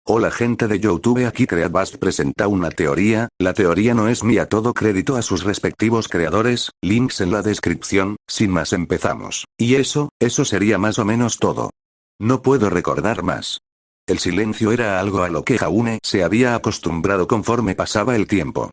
Hola gente de YouTube, aquí Creabast presenta una teoría. La teoría no es mía, todo crédito a sus respectivos creadores, links en la descripción. Sin más, empezamos. Y eso sería más o menos todo. No puedo recordar más. El silencio era algo a lo que Jaune se había acostumbrado conforme pasaba el tiempo.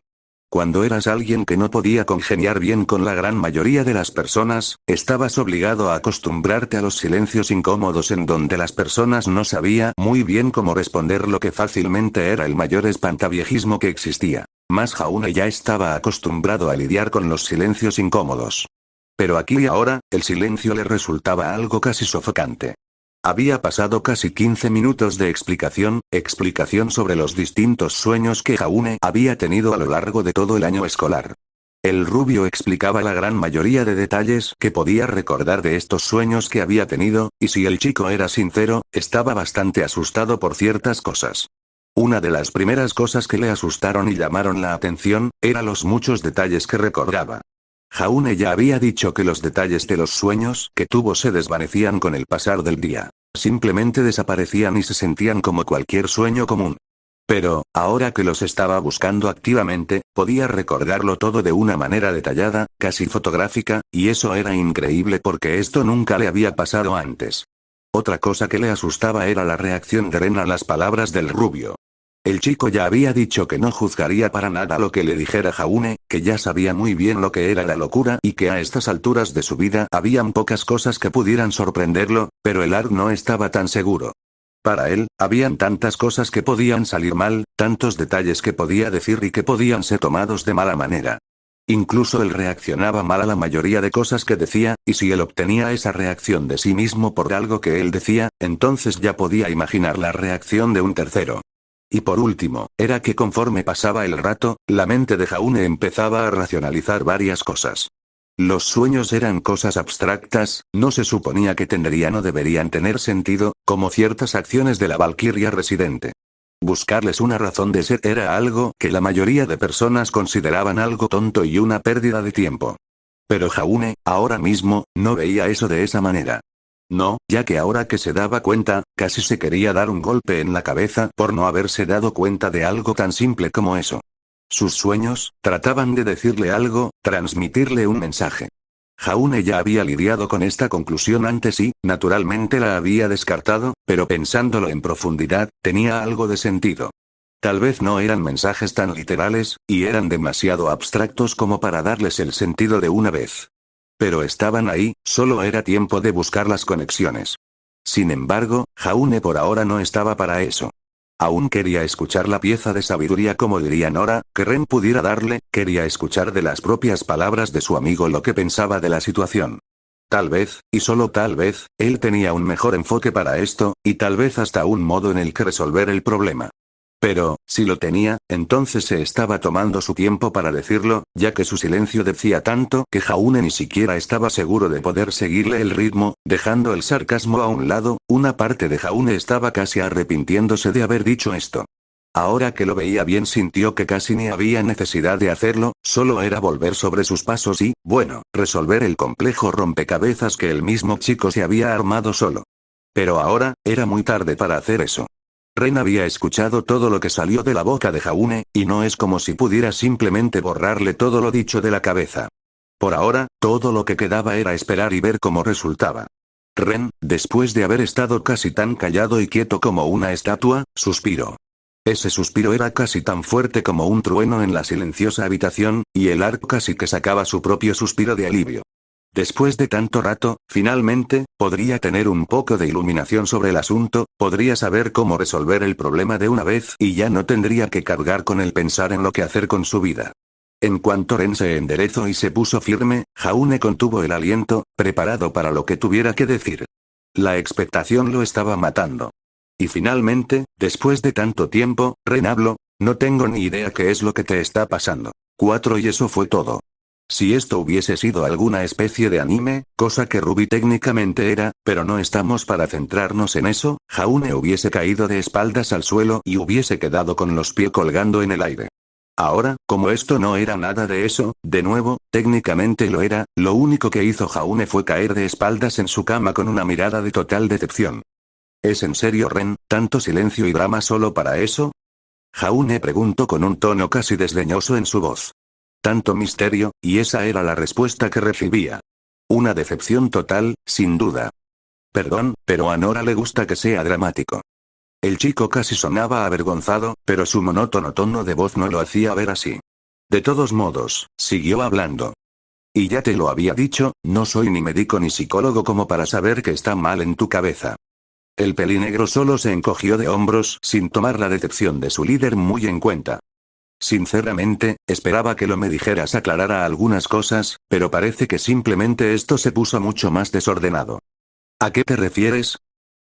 Cuando eras alguien que no podía congeniar bien con la gran mayoría de las personas, estabas obligado a acostumbrarte a los silencios incómodos en donde las personas no sabían muy bien cómo responder, lo que fácilmente era el mayor espantaviejismo que existía. Mas Jaune ya estaba acostumbrado a lidiar con los silencios incómodos. Pero aquí y ahora, el silencio le resultaba algo casi sofocante. Había pasado casi 15 minutos de explicación sobre los distintos sueños que Jaune había tenido a lo largo de todo el año escolar. El rubio explicaba la gran mayoría de detalles que podía recordar de estos sueños que había tenido, y si el chico era sincero, estaba bastante asustado por ciertas cosas. Una de las primeras cosas que le asustaron y llamaron la atención, eran los muchos detalles que recordaba. Jaune ya había dicho que los detalles de los sueños que tuvo se desvanecían con el pasar del día. Simplemente desaparecían y se sentían como cualquier sueño común. Pero, ahora que los estaba buscando activamente, podía recordarlo todo de una manera detallada, casi fotográfica, y eso era increíble porque esto nunca le había pasado antes. Otra cosa que le asustaba era la reacción de Ren a las palabras del rubio. El chico ya había dicho que no juzgaría para nada lo que le dijera Jaune, que ya sabía muy bien lo que era la locura y que a estas alturas de su vida habían pocas cosas que pudieran sorprenderlo, pero el Ark no estaba tan seguro. Para él, habían tantas cosas que podían salir mal, tantos detalles que podía decir y que podían ser tomados de mala manera. Incluso él reaccionaba mal a la mayoría de cosas que decía, y si él obtenía esa reacción de sí mismo por algo que él decía, entonces ya podía imaginar la reacción de un tercero. Y por último, era que conforme pasaba el rato, la mente de Jaune empezaba a racionalizar varias cosas. Los sueños eran cosas abstractas, no se suponía que tendrían o deberían tener sentido, como ciertas acciones de la Valquiria residente. Buscarles una razón de ser era algo que la mayoría de personas consideraban algo tonto y una pérdida de tiempo. Pero Jaune, ahora mismo, no veía eso de esa manera. No, ya que ahora que se daba cuenta, casi se quería dar un golpe en la cabeza por no haberse dado cuenta de algo tan simple como eso. Sus sueños trataban de decirle algo, transmitirle un mensaje. Jaune ya había lidiado con esta conclusión antes y, naturalmente la había descartado, pero pensándolo en profundidad, tenía algo de sentido. Tal vez no eran mensajes tan literales, y eran demasiado abstractos como para darles el sentido de una vez. Pero estaban ahí, solo era tiempo de buscar las conexiones. Sin embargo, Jaune por ahora no estaba para eso. Aún quería escuchar la pieza de sabiduría, como diría Nora, que Ren pudiera darle, quería escuchar de las propias palabras de su amigo lo que pensaba de la situación. Tal vez, y solo tal vez, él tenía un mejor enfoque para esto, y tal vez hasta un modo en el que resolver el problema. Pero, si lo tenía, entonces se estaba tomando su tiempo para decirlo, ya que su silencio decía tanto que Jaune ni siquiera estaba seguro de poder seguirle el ritmo. Dejando el sarcasmo a un lado, una parte de Jaune estaba casi arrepintiéndose de haber dicho esto. Ahora que lo veía bien, sintió que casi ni había necesidad de hacerlo, solo era volver sobre sus pasos y, bueno, resolver el complejo rompecabezas que el mismo chico se había armado solo. Pero ahora, era muy tarde para hacer eso. Ren había escuchado todo lo que salió de la boca de Jaune, y no es como si pudiera simplemente borrarle todo lo dicho de la cabeza. Por ahora, todo lo que quedaba era esperar y ver cómo resultaba. Ren, después de haber estado casi tan callado y quieto como una estatua, suspiró. Ese suspiro era casi tan fuerte como un trueno en la silenciosa habitación, y el Ark casi que sacaba su propio suspiro de alivio. Después de tanto rato, finalmente, podría tener un poco de iluminación sobre el asunto, podría saber cómo resolver el problema de una vez y ya no tendría que cargar con el pensar en lo que hacer con su vida. En cuanto Ren se enderezó y se puso firme, Jaune contuvo el aliento, preparado para lo que tuviera que decir. La expectación lo estaba matando. Y finalmente, después de tanto tiempo, Ren habló: no tengo ni idea qué es lo que te está pasando. 4 y eso fue todo. Si esto hubiese sido alguna especie de anime, cosa que Ruby técnicamente era, pero no estamos para centrarnos en eso, Jaune hubiese caído de espaldas al suelo y hubiese quedado con los pies colgando en el aire. Ahora, como esto no era nada de eso, de nuevo, técnicamente lo era, lo único que hizo Jaune fue caer de espaldas en su cama con una mirada de total decepción. ¿Es en serio, Ren? ¿Tanto silencio y drama solo para eso? Jaune preguntó con un tono casi desdeñoso en su voz. Tanto misterio, y esa era la respuesta que recibía. Una decepción total, sin duda. Perdón, pero a Nora le gusta que sea dramático. El chico casi sonaba avergonzado, pero su monótono tono de voz no lo hacía ver así. De todos modos, siguió hablando. Y ya te lo había dicho, no soy ni médico ni psicólogo como para saber que está mal en tu cabeza. El pelinegro solo se encogió de hombros sin tomar la decepción de su líder muy en cuenta. Sinceramente, esperaba que lo me dijeras aclarara algunas cosas, pero parece que simplemente esto se puso mucho más desordenado. ¿A qué te refieres?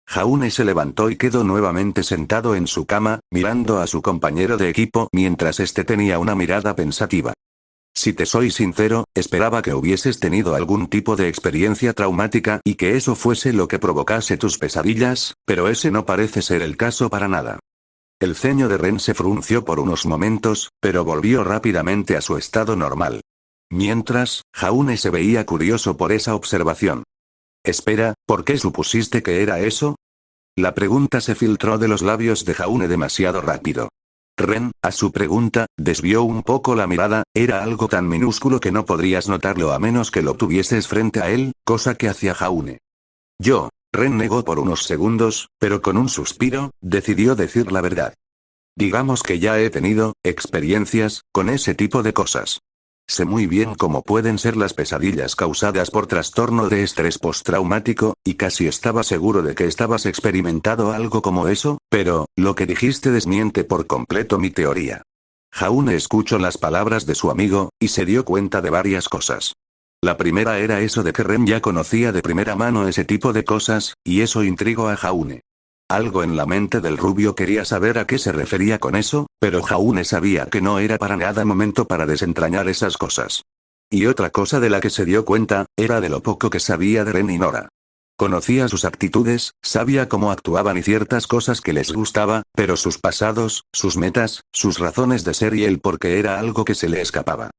Jaune se levantó y quedó nuevamente sentado en su cama, mirando a su compañero de equipo mientras este tenía una mirada pensativa. Si te soy sincero, esperaba que hubieses tenido algún tipo de experiencia traumática y que eso fuese lo que provocase tus pesadillas, pero ese no parece ser el caso para nada. El ceño de Ren se frunció por unos momentos, pero volvió rápidamente a su estado normal. Mientras, Jaune se veía curioso por esa observación. Espera, ¿por qué supusiste que era eso? La pregunta se filtró de los labios de Jaune demasiado rápido. Ren, a su pregunta, desvió un poco la mirada, era algo tan minúsculo que no podrías notarlo a menos que lo tuvieses frente a él, cosa que hacía Jaune. Ren negó por unos segundos, pero con un suspiro, decidió decir la verdad. Digamos que ya he tenido experiencias con ese tipo de cosas. Sé muy bien cómo pueden ser las pesadillas causadas por trastorno de estrés postraumático, y casi estaba seguro de que estabas experimentando algo como eso, pero, lo que dijiste desmiente por completo mi teoría. Jaune escuchó las palabras de su amigo, y se dio cuenta de varias cosas. La primera era eso de que Ren ya conocía de primera mano ese tipo de cosas, y eso intrigó a Jaune. Algo en la mente del rubio quería saber a qué se refería con eso, pero Jaune sabía que no era para nada momento para desentrañar esas cosas. Y otra cosa de la que se dio cuenta, era de lo poco que sabía de Ren y Nora. Conocía sus actitudes, sabía cómo actuaban y ciertas cosas que les gustaba, pero sus pasados, sus metas, sus razones de ser y el por qué era algo que se le escapaba.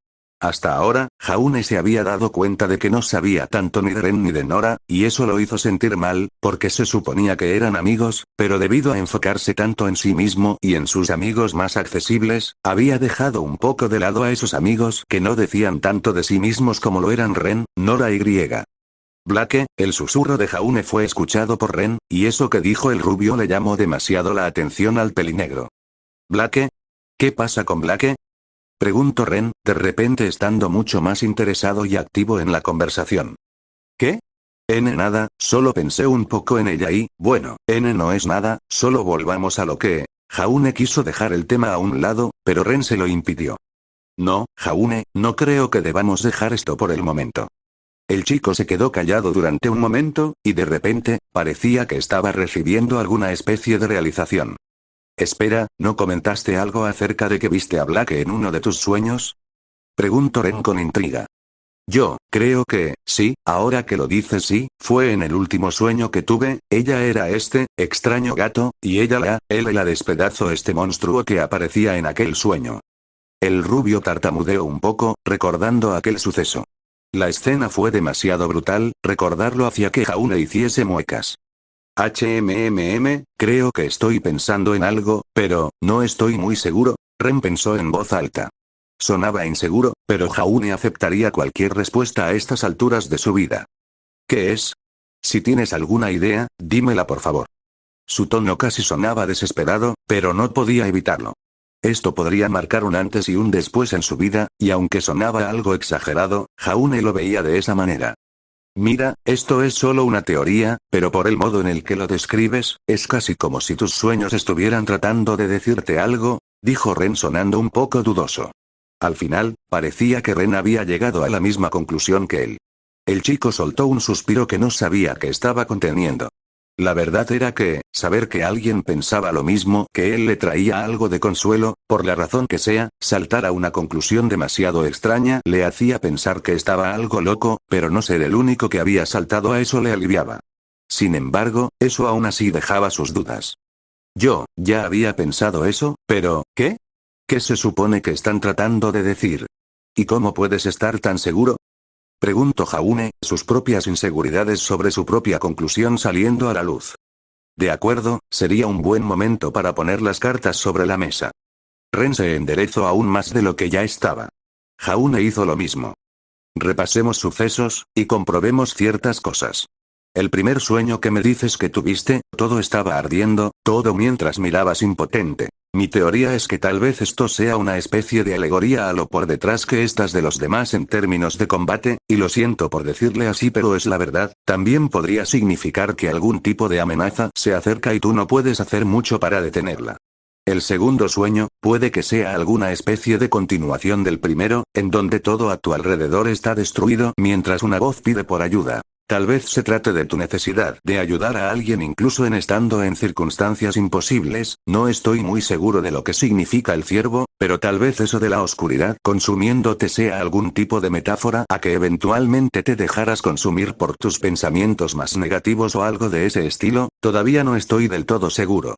Hasta ahora, Jaune se había dado cuenta de que no sabía tanto ni de Ren ni de Nora, y eso lo hizo sentir mal, porque se suponía que eran amigos, pero debido a enfocarse tanto en sí mismo y en sus amigos más accesibles, había dejado un poco de lado a esos amigos que no decían tanto de sí mismos como lo eran Ren, Nora y Griega. Blake, el susurro de Jaune fue escuchado por Ren, y eso que dijo el rubio le llamó demasiado la atención al pelinegro. ¿Blake? ¿Qué pasa con Blake? Preguntó Ren, de repente estando mucho más interesado y activo en la conversación. ¿Qué? Nada, solo pensé un poco en ella y, bueno, no es nada, solo volvamos a lo que... Jaune quiso dejar el tema a un lado, pero Ren se lo impidió. No, Jaune, no creo que debamos dejar esto por el momento. El chico se quedó callado durante un momento, y de repente, parecía que estaba recibiendo alguna especie de realización. Espera, ¿no comentaste algo acerca de que viste a Blake en uno de tus sueños? Preguntó Ren con intriga. Yo, creo que, sí, ahora que lo dices sí, fue en el último sueño que tuve, ella era este, extraño gato, y él la despedazó este monstruo que aparecía en aquel sueño. El rubio tartamudeó un poco, recordando aquel suceso. La escena fue demasiado brutal, recordarlo hacía que Jaune hiciese muecas. Creo que estoy pensando en algo, pero, no estoy muy seguro, Ren pensó en voz alta. Sonaba inseguro, pero Jaune aceptaría cualquier respuesta a estas alturas de su vida. ¿Qué es? Si tienes alguna idea, dímela por favor. Su tono casi sonaba desesperado, pero no podía evitarlo. Esto podría marcar un antes y un después en su vida, y aunque sonaba algo exagerado, Jaune lo veía de esa manera. Mira, esto es solo una teoría, pero por el modo en el que lo describes, es casi como si tus sueños estuvieran tratando de decirte algo, dijo Ren sonando un poco dudoso. Al final, parecía que Ren había llegado a la misma conclusión que él. El chico soltó un suspiro que no sabía que estaba conteniendo. La verdad era que, saber que alguien pensaba lo mismo que él le traía algo de consuelo, por la razón que sea, saltar a una conclusión demasiado extraña le hacía pensar que estaba algo loco, pero no ser el único que había saltado a eso le aliviaba. Sin embargo, eso aún así dejaba sus dudas. Yo, ya había pensado eso, pero, ¿qué? ¿Qué se supone que están tratando de decir? ¿Y cómo puedes estar tan seguro? Preguntó Jaune, sus propias inseguridades sobre su propia conclusión saliendo a la luz. De acuerdo, sería un buen momento para poner las cartas sobre la mesa. Ren se enderezó aún más de lo que ya estaba. Jaune hizo lo mismo. Repasemos sucesos, y comprobemos ciertas cosas. El primer sueño que me dices que tuviste, todo estaba ardiendo, todo mientras mirabas impotente. Mi teoría es que tal vez esto sea una especie de alegoría a lo por detrás que estás de los demás en términos de combate, y lo siento por decirle así pero es la verdad, también podría significar que algún tipo de amenaza se acerca y tú no puedes hacer mucho para detenerla. El segundo sueño, puede que sea alguna especie de continuación del primero, en donde todo a tu alrededor está destruido mientras una voz pide por ayuda. Tal vez se trate de tu necesidad de ayudar a alguien incluso en estando en circunstancias imposibles, no estoy muy seguro de lo que significa el ciervo, pero tal vez eso de la oscuridad consumiéndote sea algún tipo de metáfora a que eventualmente te dejaras consumir por tus pensamientos más negativos o algo de ese estilo, todavía no estoy del todo seguro.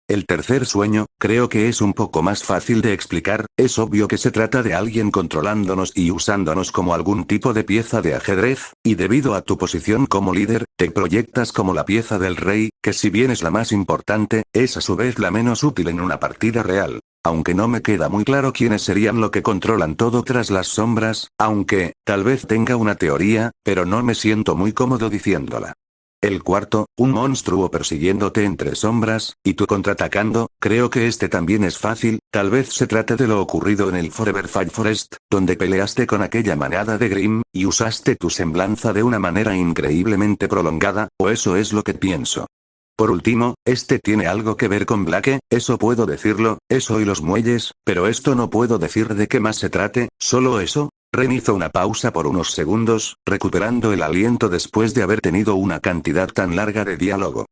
El tercer sueño, creo que es un poco más fácil de explicar, es obvio que se trata de alguien controlándonos y usándonos como algún tipo de pieza de ajedrez, y debido a tu posición como líder, te proyectas como la pieza del rey, que si bien es la más importante, es a su vez la menos útil en una partida real. Aunque no me queda muy claro quiénes serían lo que controlan todo tras las sombras, aunque, tal vez tenga una teoría, pero no me siento muy cómodo diciéndola. El cuarto, un monstruo persiguiéndote entre sombras, y tú contraatacando, creo que este también es fácil, tal vez se trate de lo ocurrido en el Forever Fight Forest, donde peleaste con aquella manada de Grimm, y usaste tu semblanza de una manera increíblemente prolongada, o eso es lo que pienso. Por último, este tiene algo que ver con Blake, eso puedo decirlo, eso y los muelles, pero esto no puedo decir de qué más se trate, solo eso. Ren hizo una pausa por unos segundos, recuperando el aliento después de haber tenido una cantidad tan larga de diálogo.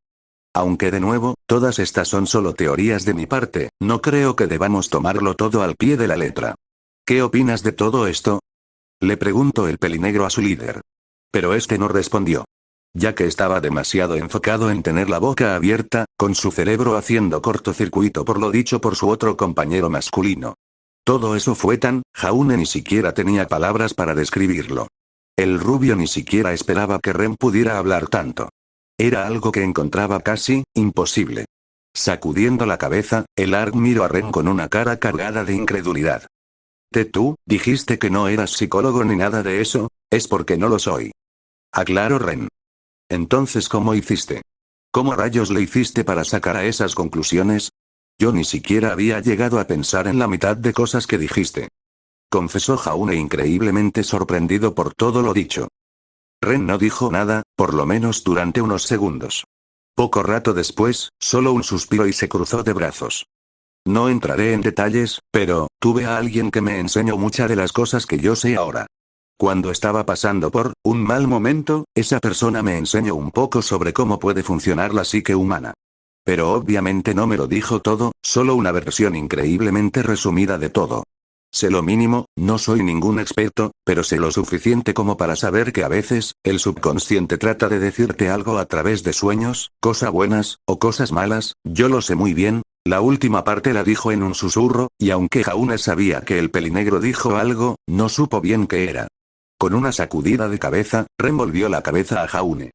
Aunque de nuevo, todas estas son solo teorías de mi parte, no creo que debamos tomarlo todo al pie de la letra. ¿Qué opinas de todo esto? Le preguntó el pelinegro a su líder. Pero este no respondió. Ya que estaba demasiado enfocado en tener la boca abierta, con su cerebro haciendo cortocircuito por lo dicho por su otro compañero masculino. Todo eso fue tan, Jaune ni siquiera tenía palabras para describirlo. El rubio ni siquiera esperaba que Ren pudiera hablar tanto. Era algo que encontraba casi, imposible. Sacudiendo la cabeza, el Arg miró a Ren con una cara cargada de incredulidad. Tú, dijiste que no eras psicólogo ni nada de eso, es porque no lo soy. Aclaró Ren. Entonces, ¿cómo hiciste? ¿Cómo rayos le hiciste para sacar a esas conclusiones? Yo ni siquiera había llegado a pensar en la mitad de cosas que dijiste. Confesó Jaune increíblemente sorprendido por todo lo dicho. Ren no dijo nada, por lo menos durante unos segundos. Poco rato después, solo un suspiro y se cruzó de brazos. No entraré en detalles, pero, tuve a alguien que me enseñó muchas de las cosas que yo sé ahora. Cuando estaba pasando por un mal momento, esa persona me enseñó un poco sobre cómo puede funcionar la psique humana. Pero obviamente no me lo dijo todo, solo una versión increíblemente resumida de todo. Sé lo mínimo, no soy ningún experto, pero sé lo suficiente como para saber que a veces, el subconsciente trata de decirte algo a través de sueños, cosas buenas, o cosas malas, yo lo sé muy bien. La última parte la dijo en un susurro, y aunque Jaune sabía que el pelinegro dijo algo, no supo bien qué era. Con una sacudida de cabeza, Ren volvió la cabeza a Jaune.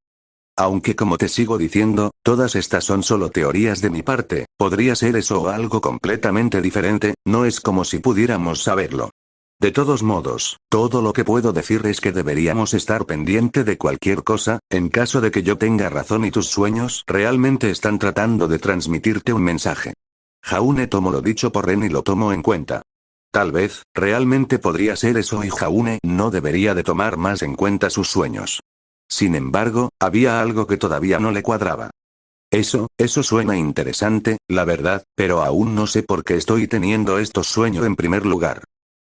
Aunque como te sigo diciendo, todas estas son solo teorías de mi parte, podría ser eso o algo completamente diferente, no es como si pudiéramos saberlo. De todos modos, todo lo que puedo decir es que deberíamos estar pendiente de cualquier cosa, en caso de que yo tenga razón y tus sueños realmente están tratando de transmitirte un mensaje. Jaune tomó lo dicho por Ren y lo tomó en cuenta. Tal vez, realmente podría ser eso y Jaune no debería de tomar más en cuenta sus sueños. Sin embargo, había algo que todavía no le cuadraba. Eso suena interesante, la verdad, pero aún no sé por qué estoy teniendo estos sueños en primer lugar.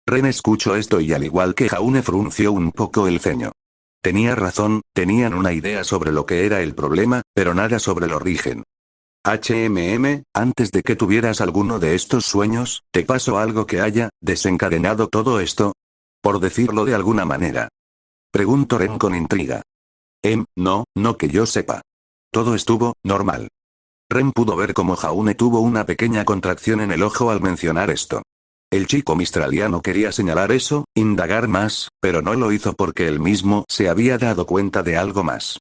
Ren escuchó esto y al igual que Jaune frunció un poco el ceño. Tenía razón, tenían una idea sobre lo que era el problema, pero nada sobre el origen. Antes de que tuvieras alguno de estos sueños, ¿te pasó algo que haya desencadenado todo esto? Por decirlo de alguna manera. Preguntó Ren con intriga. No que yo sepa. Todo estuvo normal. Ren pudo ver cómo Jaune tuvo una pequeña contracción en el ojo al mencionar esto. El chico mistraliano quería señalar eso, indagar más, pero no lo hizo porque él mismo se había dado cuenta de algo más.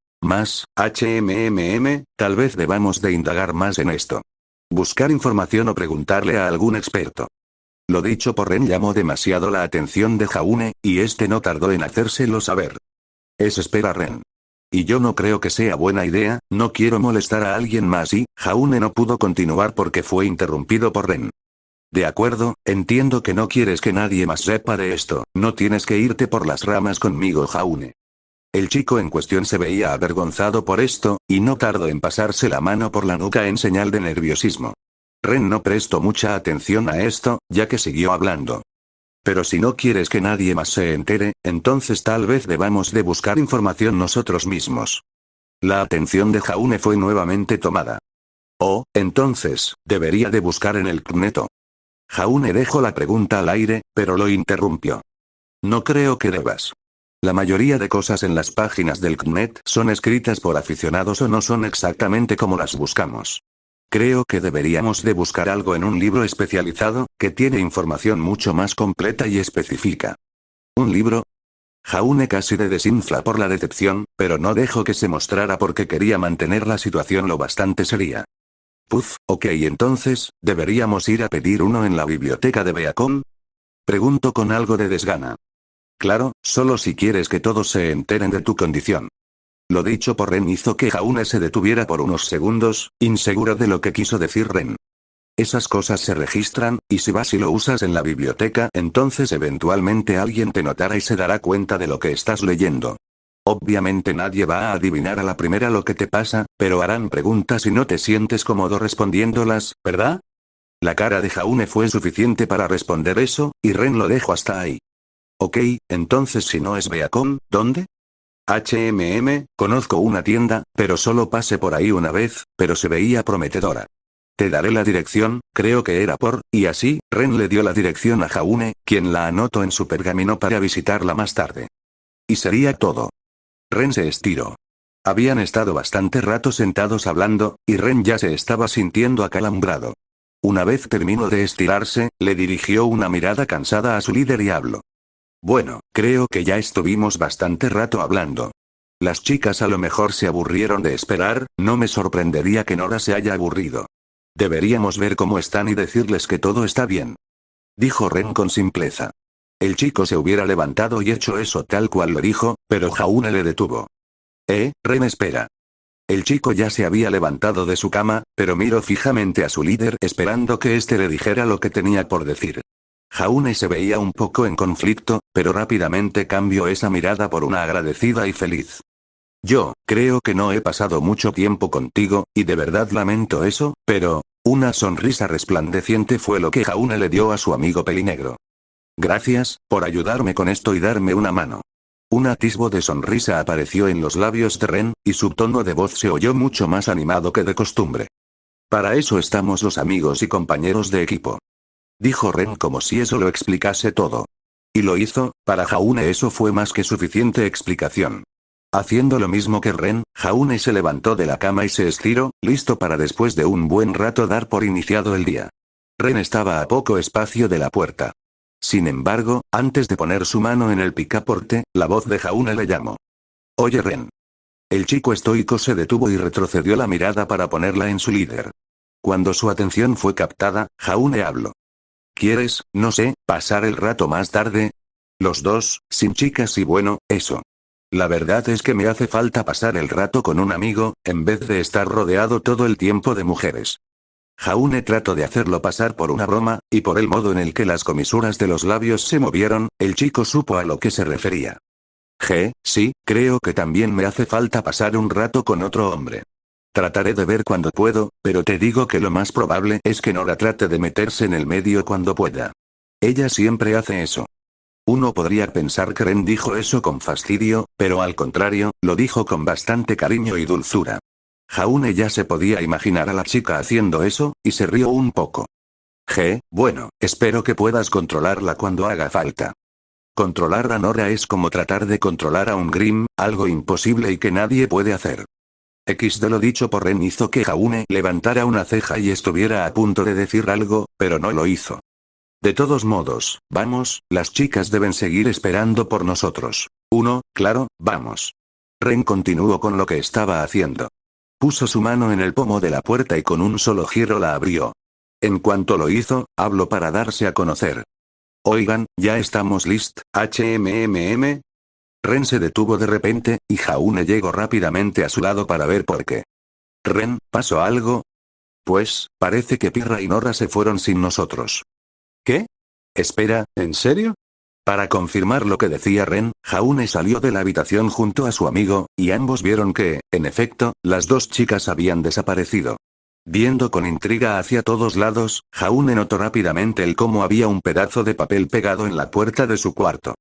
tal vez debamos de indagar más en esto. Buscar información o preguntarle a algún experto. Lo dicho por Ren llamó demasiado la atención de Jaune, y este no tardó en hacérselo saber. Espera Ren. Y yo no creo que sea buena idea, no quiero molestar a alguien más y, Jaune no pudo continuar porque fue interrumpido por Ren. De acuerdo, entiendo que no quieres que nadie más sepa de esto, no tienes que irte por las ramas conmigo Jaune. El chico en cuestión se veía avergonzado por esto, y no tardó en pasarse la mano por la nuca en señal de nerviosismo. Ren no prestó mucha atención a esto, ya que siguió hablando. Pero si no quieres que nadie más se entere, entonces tal vez debamos de buscar información nosotros mismos. La atención de Jaune fue nuevamente tomada. Oh, entonces, debería de buscar en el CNETO. Jaune dejó la pregunta al aire, pero lo interrumpió. No creo que debas. La mayoría de cosas en las páginas del CNET son escritas por aficionados o no son exactamente como las buscamos. Creo que deberíamos de buscar algo en un libro especializado, que tiene información mucho más completa y específica. ¿Un libro? Jaune casi se desinfla por la decepción, pero no dejó que se mostrara porque quería mantener la situación lo bastante seria. Puf, ok, entonces, ¿deberíamos ir a pedir uno en la biblioteca de Beacon? Pregunto con algo de desgana. Claro, solo si quieres que todos se enteren de tu condición. Lo dicho por Ren hizo que Jaune se detuviera por unos segundos, inseguro de lo que quiso decir Ren. Esas cosas se registran, y si vas y lo usas en la biblioteca, entonces eventualmente alguien te notará y se dará cuenta de lo que estás leyendo. Obviamente nadie va a adivinar a la primera lo que te pasa, pero harán preguntas y no te sientes cómodo respondiéndolas, ¿verdad? La cara de Jaune fue suficiente para responder eso, y Ren lo dejó hasta ahí. Ok, entonces si no es Beacon, ¿dónde? Conozco una tienda, pero solo pasé por ahí una vez, pero se veía prometedora. Te daré la dirección, creo que era por, y así, Ren le dio la dirección a Jaune, quien la anotó en su pergamino para visitarla más tarde. Y sería todo. Ren se estiró. Habían estado bastante rato sentados hablando, y Ren ya se estaba sintiendo acalambrado. Una vez terminó de estirarse, le dirigió una mirada cansada a su líder y habló. Bueno, creo que ya estuvimos bastante rato hablando. Las chicas a lo mejor se aburrieron de esperar, no me sorprendería que Nora se haya aburrido. Deberíamos ver cómo están y decirles que todo está bien. Dijo Ren con simpleza. El chico se hubiera levantado y hecho eso tal cual lo dijo, pero Jaune le detuvo. Ren espera. El chico ya se había levantado de su cama, pero miró fijamente a su líder esperando que éste le dijera lo que tenía por decir. Jaune se veía un poco en conflicto, pero rápidamente cambió esa mirada por una agradecida y feliz. Yo, creo que no he pasado mucho tiempo contigo, y de verdad lamento eso, pero, una sonrisa resplandeciente fue lo que Jaune le dio a su amigo pelinegro. Gracias, por ayudarme con esto y darme una mano. Un atisbo de sonrisa apareció en los labios de Ren, y su tono de voz se oyó mucho más animado que de costumbre. Para eso estamos los amigos y compañeros de equipo. Dijo Ren como si eso lo explicase todo. Y lo hizo, para Jaune eso fue más que suficiente explicación. Haciendo lo mismo que Ren, Jaune se levantó de la cama y se estiró, listo para después de un buen rato dar por iniciado el día. Ren estaba a poco espacio de la puerta. Sin embargo, antes de poner su mano en el picaporte, la voz de Jaune le llamó. Oye Ren. El chico estoico se detuvo y retrocedió la mirada para ponerla en su líder. Cuando su atención fue captada, Jaune habló. ¿Quieres, no sé, pasar el rato más tarde? Los dos, sin chicas y bueno, eso. La verdad es que me hace falta pasar el rato con un amigo, en vez de estar rodeado todo el tiempo de mujeres. Jaune trató de hacerlo pasar por una broma, y por el modo en el que las comisuras de los labios se movieron, el chico supo a lo que se refería. Sí, creo que también me hace falta pasar un rato con otro hombre. Trataré de ver cuando puedo, pero te digo que lo más probable es que Nora trate de meterse en el medio cuando pueda. Ella siempre hace eso. Uno podría pensar que Ren dijo eso con fastidio, pero al contrario, lo dijo con bastante cariño y dulzura. Jaune ya se podía imaginar a la chica haciendo eso, y se rió un poco. Bueno, espero que puedas controlarla cuando haga falta. Controlar a Nora es como tratar de controlar a un Grimm, algo imposible y que nadie puede hacer. De lo dicho por Ren hizo que Jaune levantara una ceja y estuviera a punto de decir algo, pero no lo hizo. De todos modos, vamos, las chicas deben seguir esperando por nosotros. Claro, vamos. Ren continuó con lo que estaba haciendo. Puso su mano en el pomo de la puerta y con un solo giro la abrió. En cuanto lo hizo, habló para darse a conocer. Oigan, ya estamos listos, HMMM. Ren se detuvo de repente, y Jaune llegó rápidamente a su lado para ver por qué. Ren, ¿pasó algo? Pues, parece que Pirra y Nora se fueron sin nosotros. ¿Qué? Espera, ¿en serio? Para confirmar lo que decía Ren, Jaune salió de la habitación junto a su amigo, y ambos vieron que, en efecto, las dos chicas habían desaparecido. Viendo con intriga hacia todos lados, Jaune notó rápidamente el cómo había un pedazo de papel pegado en la puerta de su cuarto.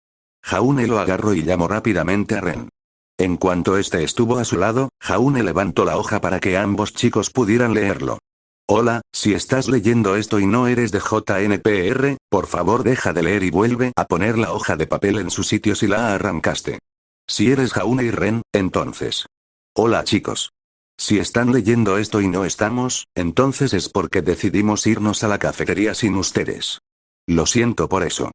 Jaune lo agarró y llamó rápidamente a Ren. En cuanto este estuvo a su lado, Jaune levantó la hoja para que ambos chicos pudieran leerlo. Hola, si estás leyendo esto y no eres de JNPR, por favor deja de leer y vuelve a poner la hoja de papel en su sitio si la arrancaste. Si eres Jaune y Ren, entonces. Hola chicos. Si están leyendo esto y no estamos, entonces es porque decidimos irnos a la cafetería sin ustedes. Lo siento por eso.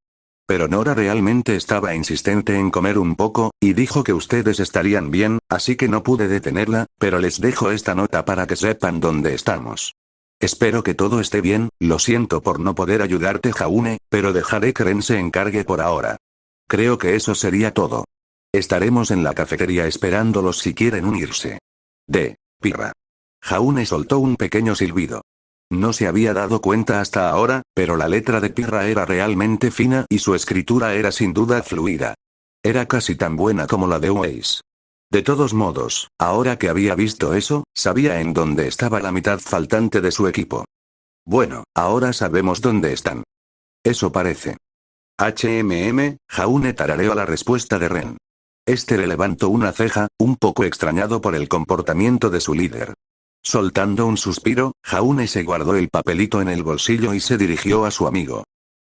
Pero Nora realmente estaba insistente en comer un poco, y dijo que ustedes estarían bien, así que no pude detenerla, pero les dejo esta nota para que sepan dónde estamos. Espero que todo esté bien, lo siento por no poder ayudarte Jaune, pero dejaré que Ren se encargue por ahora. Creo que eso sería todo. Estaremos en la cafetería esperándolos si quieren unirse. Pirra. Jaune soltó un pequeño silbido. No se había dado cuenta hasta ahora, pero la letra de Pirra era realmente fina y su escritura era sin duda fluida. Era casi tan buena como la de Weiss. De todos modos, ahora que había visto eso, sabía en dónde estaba la mitad faltante de su equipo. Bueno, ahora sabemos dónde están. Eso parece. Jaune tarareó la respuesta de Ren. Este le levantó una ceja, un poco extrañado por el comportamiento de su líder. Soltando un suspiro, Jaune se guardó el papelito en el bolsillo y se dirigió a su amigo.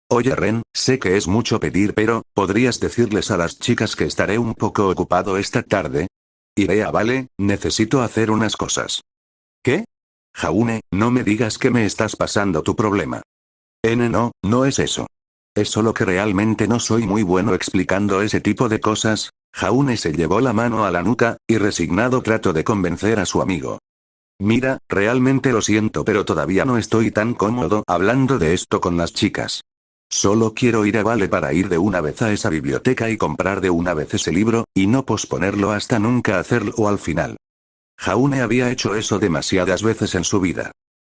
Oye Ren, sé que es mucho pedir pero, ¿podrías decirles a las chicas que estaré un poco ocupado esta tarde? Iré a Vale, necesito hacer unas cosas. ¿Qué? Jaune, no me digas que me estás pasando tu problema. No, no es eso. Es solo que realmente no soy muy bueno explicando ese tipo de cosas. Jaune se llevó la mano a la nuca, y resignado trató de convencer a su amigo. Mira, realmente lo siento pero todavía no estoy tan cómodo hablando de esto con las chicas. Solo quiero ir a Vale para ir de una vez a esa biblioteca y comprar de una vez ese libro, y no posponerlo hasta nunca hacerlo al final. Jaune había hecho eso demasiadas veces en su vida.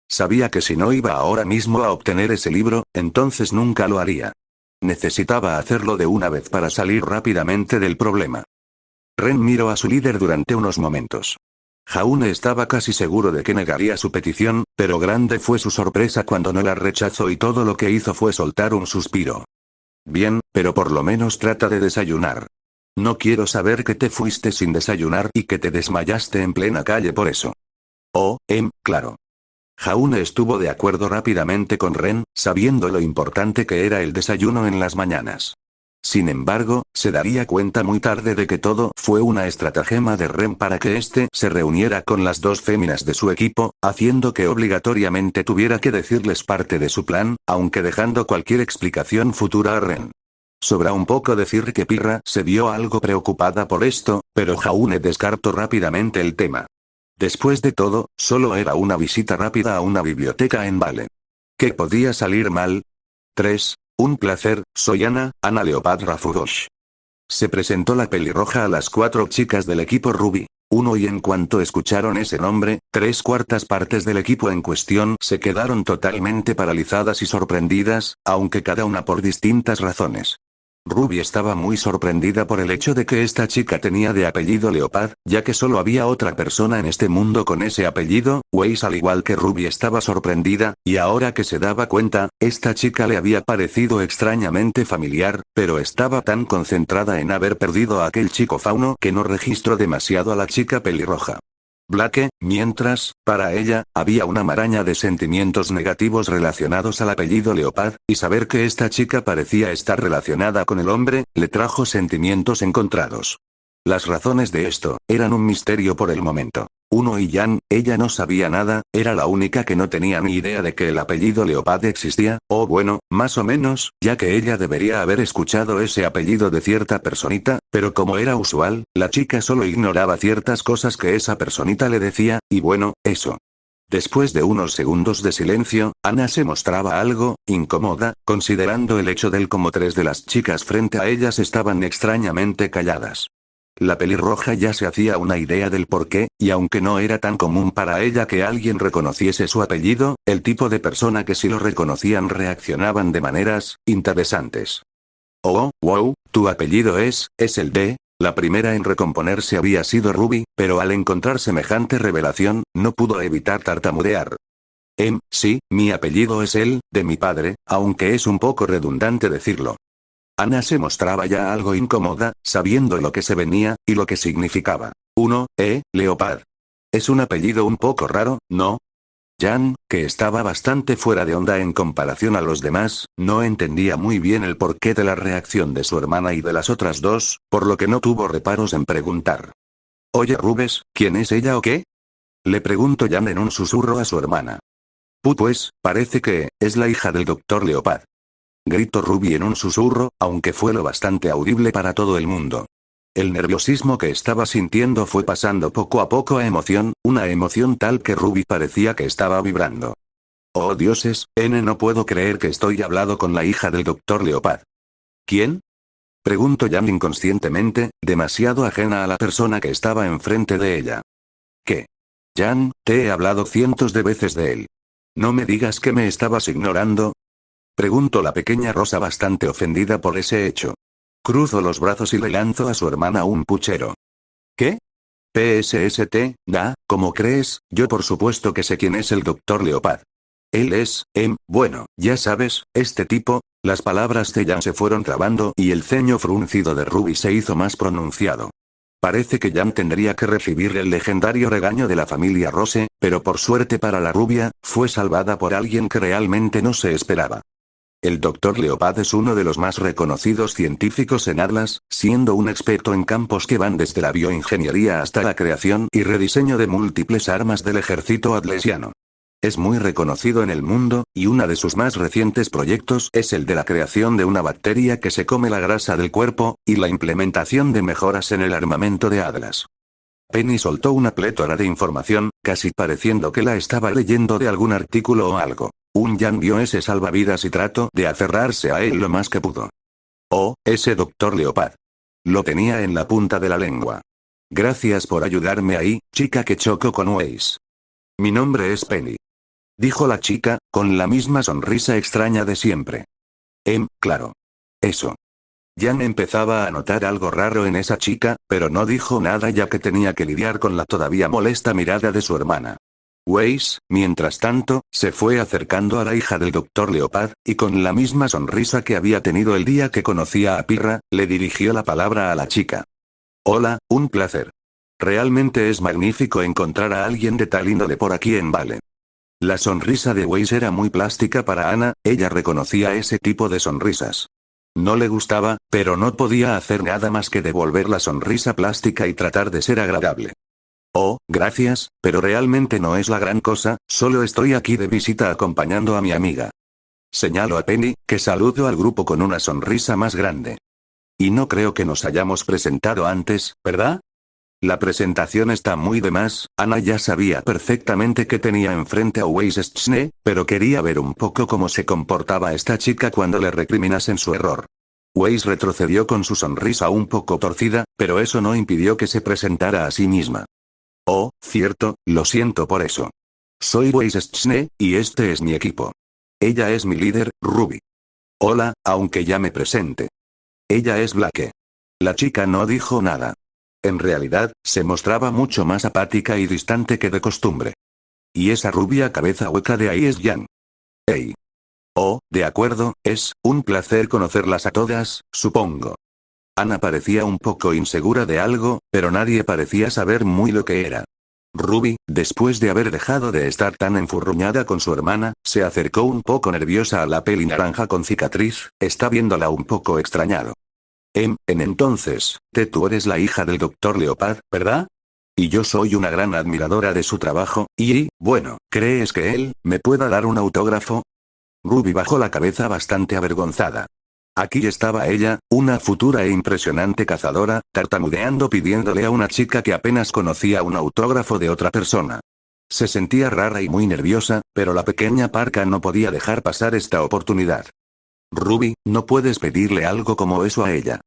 Sabía que si no iba ahora mismo a obtener ese libro, entonces nunca lo haría. Necesitaba hacerlo de una vez para salir rápidamente del problema. Ren miró a su líder durante unos momentos. Jaune estaba casi seguro de que negaría su petición, pero grande fue su sorpresa cuando no la rechazó y todo lo que hizo fue soltar un suspiro. Bien, pero por lo menos trata de desayunar. No quiero saber que te fuiste sin desayunar y que te desmayaste en plena calle por eso. Claro. Jaune estuvo de acuerdo rápidamente con Ren, sabiendo lo importante que era el desayuno en las mañanas. Sin embargo, se daría cuenta muy tarde de que todo fue una estratagema de Ren para que éste se reuniera con las dos féminas de su equipo, haciendo que obligatoriamente tuviera que decirles parte de su plan, aunque dejando cualquier explicación futura a Ren. Sobra un poco decir que Pirra se vio algo preocupada por esto, pero Jaune descartó rápidamente el tema. Después de todo, solo era una visita rápida a una biblioteca en Vale. ¿Qué podía salir mal? 3. Un placer, soy Ana Leopard Rafudosh. Se presentó la pelirroja a las 4 chicas del equipo Ruby 1 y en cuanto escucharon ese nombre, 3/4 partes del equipo en cuestión se quedaron totalmente paralizadas y sorprendidas, aunque cada una por distintas razones. Ruby estaba muy sorprendida por el hecho de que esta chica tenía de apellido Leopard, ya que solo había otra persona en este mundo con ese apellido. Weiss al igual que Ruby estaba sorprendida, y ahora que se daba cuenta, esta chica le había parecido extrañamente familiar, pero estaba tan concentrada en haber perdido a aquel chico fauno que no registró demasiado a la chica pelirroja. Blake, mientras, para ella, había una maraña de sentimientos negativos relacionados al apellido Leopard, y saber que esta chica parecía estar relacionada con el hombre, le trajo sentimientos encontrados. Las razones de esto, eran un misterio por el momento. Uno y Jan, ella no sabía nada, era la única que no tenía ni idea de que el apellido Leopard existía, o bueno, más o menos, ya que ella debería haber escuchado ese apellido de cierta personita, pero como era usual, la chica solo ignoraba ciertas cosas que esa personita le decía, y bueno, eso. Después de unos segundos de silencio, Ana se mostraba algo incómoda, considerando el hecho del cómo tres de las chicas frente a ellas estaban extrañamente calladas. La pelirroja ya se hacía una idea del porqué, y aunque no era tan común para ella que alguien reconociese su apellido, el tipo de persona que sí lo reconocían reaccionaban de maneras interesantes. Oh, wow, tu apellido es el de... La primera en recomponerse había sido Ruby, pero al encontrar semejante revelación, no pudo evitar tartamudear. Sí, mi apellido es el de mi padre, aunque es un poco redundante decirlo. Ana se mostraba ya algo incómoda, sabiendo lo que se venía, y lo que significaba. Leopard. Es un apellido un poco raro, ¿no? Jan, que estaba bastante fuera de onda en comparación a los demás, no entendía muy bien el porqué de la reacción de su hermana y de las otras dos, por lo que no tuvo reparos en preguntar. Oye Rubes, ¿quién es ella o qué? Le preguntó Jan en un susurro a su hermana. Pues, parece que, es la hija del doctor Leopard. Gritó Ruby en un susurro, aunque fue lo bastante audible para todo el mundo. El nerviosismo que estaba sintiendo fue pasando poco a poco a emoción, una emoción tal que Ruby parecía que estaba vibrando. Oh dioses, no puedo creer que estoy hablando con la hija del doctor Leopard. ¿Quién? Preguntó Jan inconscientemente, demasiado ajena a la persona que estaba enfrente de ella. ¿Qué? Jan, te he hablado cientos de veces de él. ¿No me digas que me estabas ignorando? Preguntó la pequeña Rosa bastante ofendida por ese hecho. Cruzó los brazos y le lanzó a su hermana un puchero. ¿Qué? PSST, ¿cómo crees? Yo por supuesto que sé quién es el doctor Leopard. Él es, bueno, ya sabes, este tipo. Las palabras de Jan se fueron trabando y el ceño fruncido de Ruby se hizo más pronunciado. Parece que Jan tendría que recibir el legendario regaño de la familia Rose, pero por suerte para la rubia, fue salvada por alguien que realmente no se esperaba. El Dr. Leopard es uno de los más reconocidos científicos en Atlas, siendo un experto en campos que van desde la bioingeniería hasta la creación y rediseño de múltiples armas del ejército atlesiano. Es muy reconocido en el mundo, y uno de sus más recientes proyectos es el de la creación de una bacteria que se come la grasa del cuerpo, y la implementación de mejoras en el armamento de Atlas. Penny soltó una plétora de información, casi pareciendo que la estaba leyendo de algún artículo o algo. Jan vio ese salvavidas y trató de aferrarse a él lo más que pudo. Oh, ese doctor Leopard. Lo tenía en la punta de la lengua. Gracias por ayudarme ahí, chica que chocó con Weiss. Mi nombre es Penny. Dijo la chica, con la misma sonrisa extraña de siempre. Claro. Eso. Jan empezaba a notar algo raro en esa chica, pero no dijo nada ya que tenía que lidiar con la todavía molesta mirada de su hermana. Weiss, mientras tanto, se fue acercando a la hija del doctor Leopard, y con la misma sonrisa que había tenido el día que conocía a Pirra, le dirigió la palabra a la chica. Hola, un placer. Realmente es magnífico encontrar a alguien de tal índole por aquí en Vale. La sonrisa de Weiss era muy plástica para Ana, ella reconocía ese tipo de sonrisas. No le gustaba, pero no podía hacer nada más que devolver la sonrisa plástica y tratar de ser agradable. Oh, gracias, pero realmente no es la gran cosa, solo estoy aquí de visita acompañando a mi amiga. Señalo a Penny, que saludo al grupo con una sonrisa más grande. Y no creo que nos hayamos presentado antes, ¿verdad? La presentación está muy de más. Ana ya sabía perfectamente que tenía enfrente a Weiss Schne, pero quería ver un poco cómo se comportaba esta chica cuando le recriminasen su error. Weiss retrocedió con su sonrisa un poco torcida, pero eso no impidió que se presentara a sí misma. Oh, cierto, lo siento por eso. Soy Weiss Schne, y este es mi equipo. Ella es mi líder, Ruby. Hola, aunque ya me presente. Ella es Blake. La chica no dijo nada. En realidad, se mostraba mucho más apática y distante que de costumbre. Y esa rubia cabeza hueca de ahí es Jan. Hey. Oh, de acuerdo, es un placer conocerlas a todas, supongo. Ana parecía un poco insegura de algo, pero nadie parecía saber muy lo que era. Ruby, después de haber dejado de estar tan enfurruñada con su hermana, se acercó un poco nerviosa a la peli naranja con cicatriz, está viéndola un poco extrañado. Entonces, tú eres la hija del doctor Leopard, ¿verdad? Y yo soy una gran admiradora de su trabajo, y, bueno, ¿crees que él me pueda dar un autógrafo? Ruby bajó la cabeza bastante avergonzada. Aquí estaba ella, una futura e impresionante cazadora, tartamudeando pidiéndole a una chica que apenas conocía un autógrafo de otra persona. Se sentía rara y muy nerviosa, pero la pequeña Parka no podía dejar pasar esta oportunidad. Ruby, no puedes pedirle algo como eso a ella.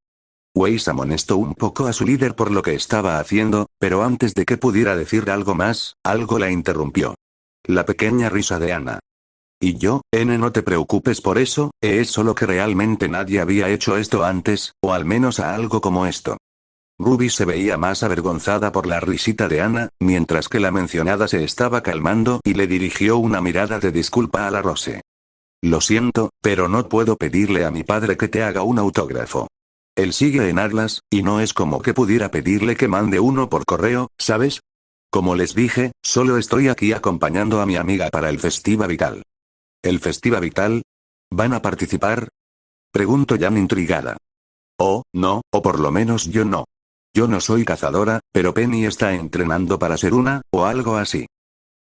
Weiss amonestó un poco a su líder por lo que estaba haciendo, pero antes de que pudiera decir algo más, algo la interrumpió. La pequeña risa de Ana. Y yo, no te preocupes por eso, es solo que realmente nadie había hecho esto antes, o al menos a algo como esto. Ruby se veía más avergonzada por la risita de Ana, mientras que la mencionada se estaba calmando y le dirigió una mirada de disculpa a la Rose. Lo siento, pero no puedo pedirle a mi padre que te haga un autógrafo. Él sigue en Atlas, y no es como que pudiera pedirle que mande uno por correo, ¿sabes? Como les dije, solo estoy aquí acompañando a mi amiga para el Festiva Vital. ¿El Festiva Vital? ¿Van a participar? Pregunto ya intrigada. Oh, no, o por lo menos yo no. Yo no soy cazadora, pero Penny está entrenando para ser una, o algo así.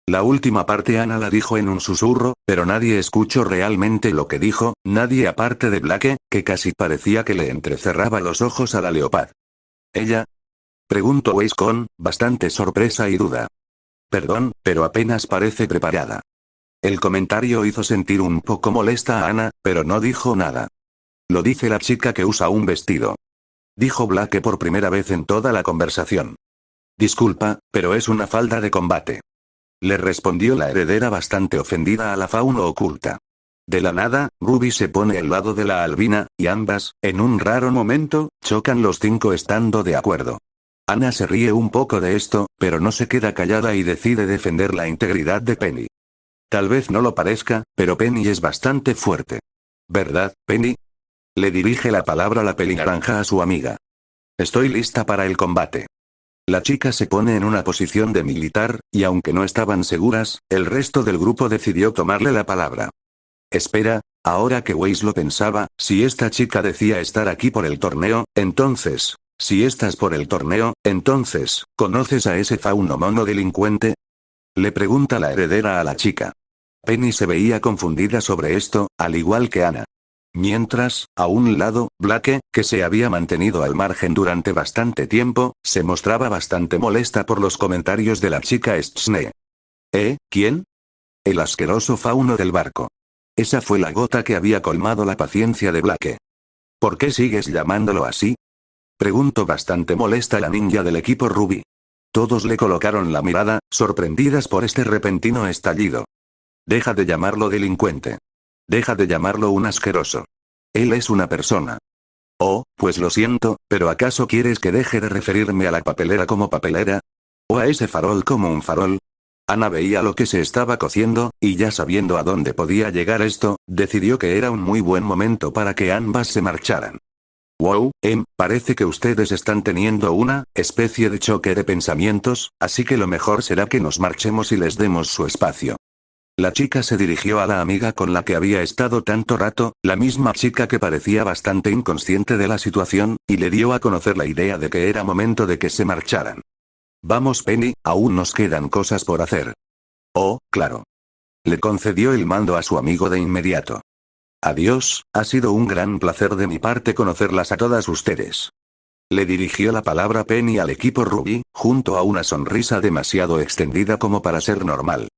La última parte Ana la dijo en un susurro, pero nadie escuchó realmente lo que dijo, nadie aparte de Blake, que casi parecía que le entrecerraba los ojos a la Leopard. ¿Ella? Preguntó Weiss con bastante sorpresa y duda. Perdón, pero apenas parece preparada. El comentario hizo sentir un poco molesta a Ana, pero no dijo nada. Lo dice la chica que usa un vestido. Dijo Blake por primera vez en toda la conversación. Disculpa, pero es una falda de combate. Le respondió la heredera bastante ofendida a la fauno oculta. De la nada, Ruby se pone al lado de la albina, y ambas, en un raro momento, chocan los 5 estando de acuerdo. Ana se ríe un poco de esto, pero no se queda callada y decide defender la integridad de Penny. Tal vez no lo parezca, pero Penny es bastante fuerte. ¿Verdad, Penny? Le dirige la palabra la pelinaranja a su amiga. Estoy lista para el combate. La chica se pone en una posición de militar, y aunque no estaban seguras, el resto del grupo decidió tomarle la palabra. Espera, ahora que Weiss lo pensaba, si esta chica decía estar aquí por el torneo, entonces, si estás por el torneo, entonces, ¿conoces a ese fauno mono delincuente? Le pregunta la heredera a la chica. Penny se veía confundida sobre esto, al igual que Ana. Mientras, a un lado, Blake, que se había mantenido al margen durante bastante tiempo, se mostraba bastante molesta por los comentarios de la chica Schne. ¿Quién? El asqueroso fauno del barco. Esa fue la gota que había colmado la paciencia de Blake. ¿Por qué sigues llamándolo así? Preguntó bastante molesta la ninja del equipo Ruby. Todos le colocaron la mirada, sorprendidas por este repentino estallido. Deja de llamarlo delincuente. Deja de llamarlo un asqueroso. Él es una persona. Oh, pues lo siento, pero ¿acaso quieres que deje de referirme a la papelera como papelera? ¿O a ese farol como un farol? Ana veía lo que se estaba cociendo, y ya sabiendo a dónde podía llegar esto, decidió que era un muy buen momento para que ambas se marcharan. Wow, parece que ustedes están teniendo una especie de choque de pensamientos, así que lo mejor será que nos marchemos y les demos su espacio. La chica se dirigió a la amiga con la que había estado tanto rato, la misma chica que parecía bastante inconsciente de la situación, y le dio a conocer la idea de que era momento de que se marcharan. Vamos Penny, aún nos quedan cosas por hacer. Oh, claro. Le concedió el mando a su amigo de inmediato. Adiós, ha sido un gran placer de mi parte conocerlas a todas ustedes. Le dirigió la palabra Penny al equipo Ruby, junto a una sonrisa demasiado extendida como para ser normal.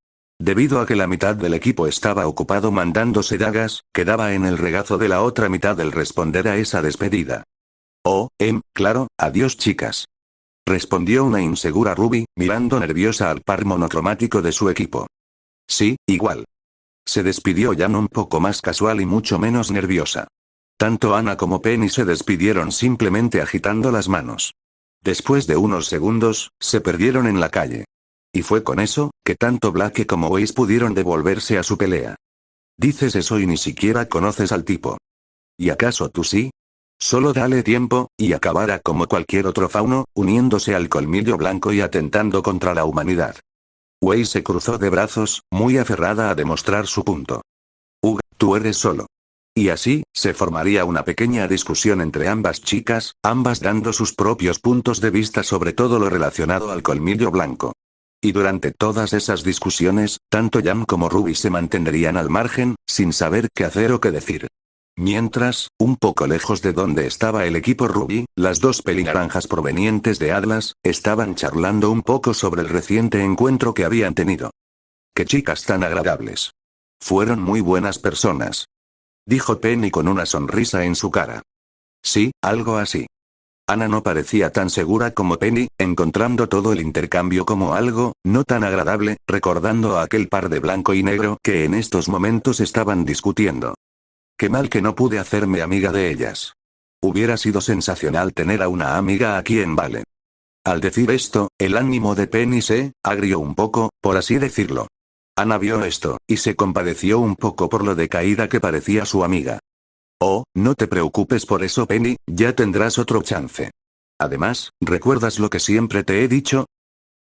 Debido a que la mitad del equipo estaba ocupado mandándose dagas, quedaba en el regazo de la otra mitad el responder a esa despedida. Oh, claro, adiós chicas. Respondió una insegura Ruby, mirando nerviosa al par monocromático de su equipo. Sí, igual. Se despidió Jan un poco más casual y mucho menos nerviosa. Tanto Ana como Penny se despidieron simplemente agitando las manos. Después de unos segundos, se perdieron en la calle. Y fue con eso, que tanto Blake como Weiss pudieron devolverse a su pelea. Dices eso y ni siquiera conoces al tipo. ¿Y acaso tú sí? Solo dale tiempo, y acabará como cualquier otro fauno, uniéndose al colmillo blanco y atentando contra la humanidad. Weiss se cruzó de brazos, muy aferrada a demostrar su punto. Tú eres solo. Y así, se formaría una pequeña discusión entre ambas chicas, ambas dando sus propios puntos de vista sobre todo lo relacionado al colmillo blanco. Y durante todas esas discusiones, tanto Jam como Ruby se mantendrían al margen, sin saber qué hacer o qué decir. Mientras, un poco lejos de donde estaba el equipo Ruby, las dos pelinaranjas provenientes de Atlas, estaban charlando un poco sobre el reciente encuentro que habían tenido. ¡Qué chicas tan agradables! Fueron muy buenas personas, dijo Penny con una sonrisa en su cara. Sí, algo así. Ana no parecía tan segura como Penny, encontrando todo el intercambio como algo no tan agradable, recordando a aquel par de blanco y negro que en estos momentos estaban discutiendo. Qué mal que no pude hacerme amiga de ellas. Hubiera sido sensacional tener a una amiga aquí en Vale. Al decir esto, el ánimo de Penny se agrió un poco, por así decirlo. Ana vio esto, y se compadeció un poco por lo decaída que parecía su amiga. Oh, no te preocupes por eso, Penny, ya tendrás otro chance. Además, ¿recuerdas lo que siempre te he dicho?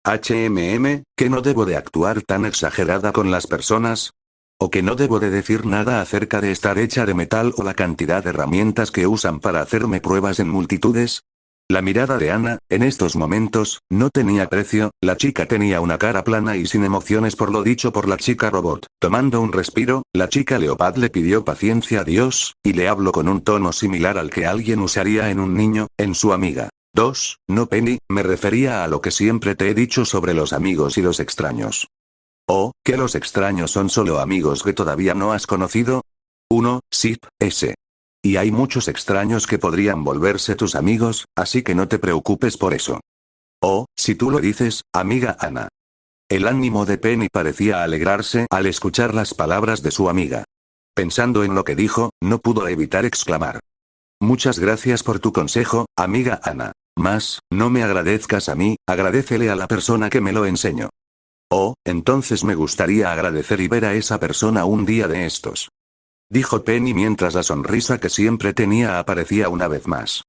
Que no debo de actuar tan exagerada con las personas. O que no debo de decir nada acerca de estar hecha de metal o la cantidad de herramientas que usan para hacerme pruebas en multitudes. La mirada de Ana, en estos momentos, no tenía precio, la chica tenía una cara plana y sin emociones por lo dicho por la chica robot. Tomando un respiro, la chica Leopard le pidió paciencia a Dios, y le habló con un tono similar al que alguien usaría en un niño, en su amiga. No Penny, me refería a lo que siempre te he dicho sobre los amigos y los extraños. ¿O, que los extraños son solo amigos que todavía no has conocido? Sip, ese. Y hay muchos extraños que podrían volverse tus amigos, así que no te preocupes por eso. Oh, si tú lo dices, amiga Ana. El ánimo de Penny parecía alegrarse al escuchar las palabras de su amiga. Pensando en lo que dijo, no pudo evitar exclamar. Muchas gracias por tu consejo, amiga Ana. Mas, no me agradezcas a mí, agradécele a la persona que me lo enseñó. Oh, entonces me gustaría agradecer y ver a esa persona un día de estos. Dijo Penny mientras la sonrisa que siempre tenía aparecía una vez más.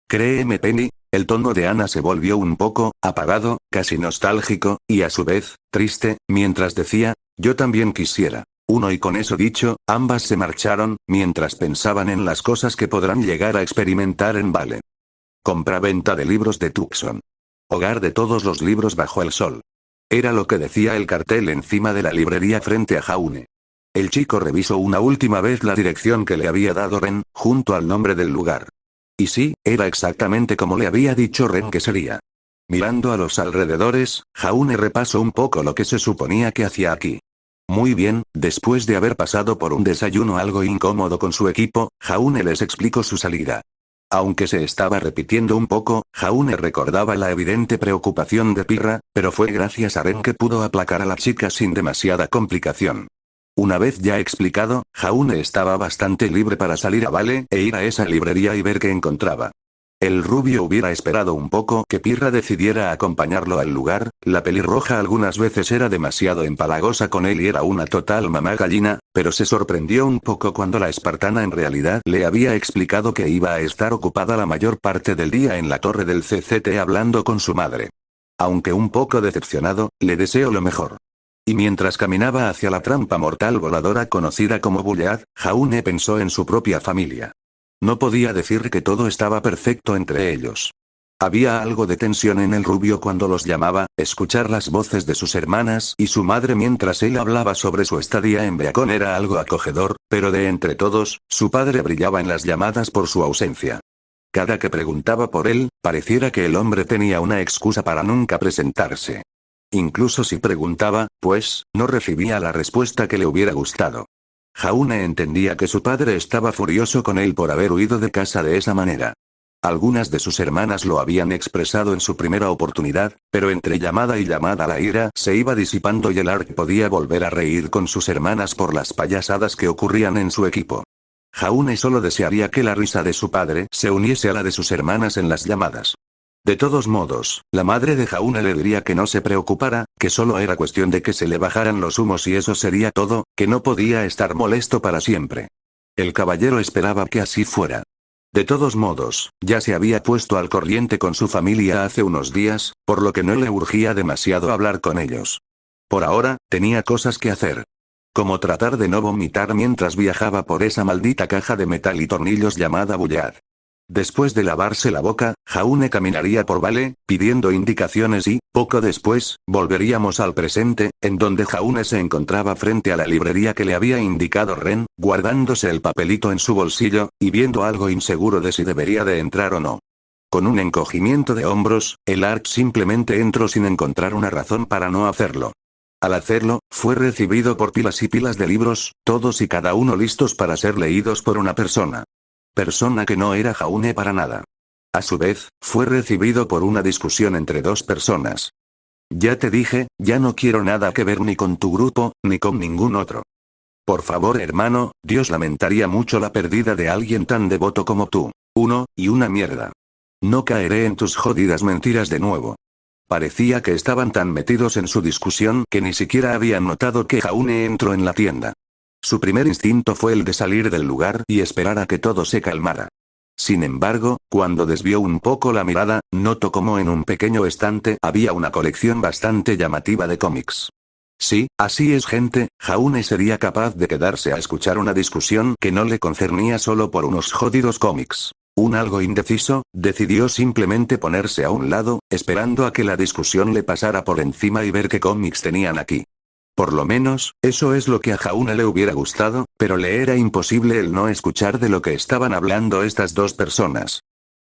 Créeme Penny, el tono de Ana se volvió un poco apagado, casi nostálgico, y a su vez, triste, mientras decía, yo también quisiera. Y con eso dicho, ambas se marcharon, mientras pensaban en las cosas que podrán llegar a experimentar en Vale. Compra-venta de libros de Tucson. Hogar de todos los libros bajo el sol. Era lo que decía el cartel encima de la librería frente a Jaune. El chico revisó una última vez la dirección que le había dado Ren, junto al nombre del lugar. Y sí, era exactamente como le había dicho Ren que sería. Mirando a los alrededores, Jaune repasó un poco lo que se suponía que hacía aquí. Muy bien, después de haber pasado por un desayuno algo incómodo con su equipo, Jaune les explicó su salida. Aunque se estaba repitiendo un poco, Jaune recordaba la evidente preocupación de Pirra, pero fue gracias a Ren que pudo aplacar a la chica sin demasiada complicación. Una vez ya explicado, Jaune estaba bastante libre para salir a Vale e ir a esa librería y ver qué encontraba. El rubio hubiera esperado un poco que Pirra decidiera acompañarlo al lugar, la pelirroja algunas veces era demasiado empalagosa con él y era una total mamá gallina, pero se sorprendió un poco cuando la espartana en realidad le había explicado que iba a estar ocupada la mayor parte del día en la torre del CCT hablando con su madre. Aunque un poco decepcionado, le deseo lo mejor. Y mientras caminaba hacia la trampa mortal voladora conocida como Bullead, Jaune pensó en su propia familia. No podía decir que todo estaba perfecto entre ellos. Había algo de tensión en el rubio cuando los llamaba, escuchar las voces de sus hermanas y su madre mientras él hablaba sobre su estadía en Beacon era algo acogedor, pero de entre todos, su padre brillaba en las llamadas por su ausencia. Cada que preguntaba por él, pareciera que el hombre tenía una excusa para nunca presentarse. Incluso si preguntaba, pues, no recibía la respuesta que le hubiera gustado. Jaune entendía que su padre estaba furioso con él por haber huido de casa de esa manera. Algunas de sus hermanas lo habían expresado en su primera oportunidad, pero entre llamada y llamada la ira se iba disipando y el Ark podía volver a reír con sus hermanas por las payasadas que ocurrían en su equipo. Jaune solo desearía que la risa de su padre se uniese a la de sus hermanas en las llamadas. De todos modos, la madre de Jaune le diría que no se preocupara, que solo era cuestión de que se le bajaran los humos y eso sería todo, que no podía estar molesto para siempre. El caballero esperaba que así fuera. De todos modos, ya se había puesto al corriente con su familia hace unos días, por lo que no le urgía demasiado hablar con ellos. Por ahora, tenía cosas que hacer. como tratar de no vomitar mientras viajaba por esa maldita caja de metal y tornillos llamada Bullard. Después de lavarse la boca, Jaune caminaría por Vale, pidiendo indicaciones y, poco después, volveríamos al presente, en donde Jaune se encontraba frente a la librería que le había indicado Ren, guardándose el papelito en su bolsillo, y viendo algo inseguro de si debería de entrar o no. Con un encogimiento de hombros, el Ark simplemente entró sin encontrar una razón para no hacerlo. Al hacerlo, fue recibido por pilas y pilas de libros, todos y cada uno listos para ser leídos por una persona. Persona que no era Jaune para nada. A su vez, fue recibido por una discusión entre dos personas. Ya te dije, ya no quiero nada que ver ni con tu grupo, ni con ningún otro. Por favor, hermano, Dios lamentaría mucho la pérdida de alguien tan devoto como tú. Uno, y una mierda. No caeré en tus jodidas mentiras de nuevo. Parecía que estaban tan metidos en su discusión que ni siquiera habían notado que Jaune entró en la tienda. Su primer instinto fue el de salir del lugar y esperar a que todo se calmara. Sin embargo, cuando desvió un poco la mirada, notó como en un pequeño estante había una colección bastante llamativa de cómics. Sí, así es gente, Jaune sería capaz de quedarse a escuchar una discusión que no le concernía solo por unos jodidos cómics. Un algo indeciso, decidió simplemente ponerse a un lado, esperando a que la discusión le pasara por encima y ver qué cómics tenían aquí. Por lo menos, eso es lo que a Jaune le hubiera gustado, pero le era imposible el no escuchar de lo que estaban hablando estas dos personas.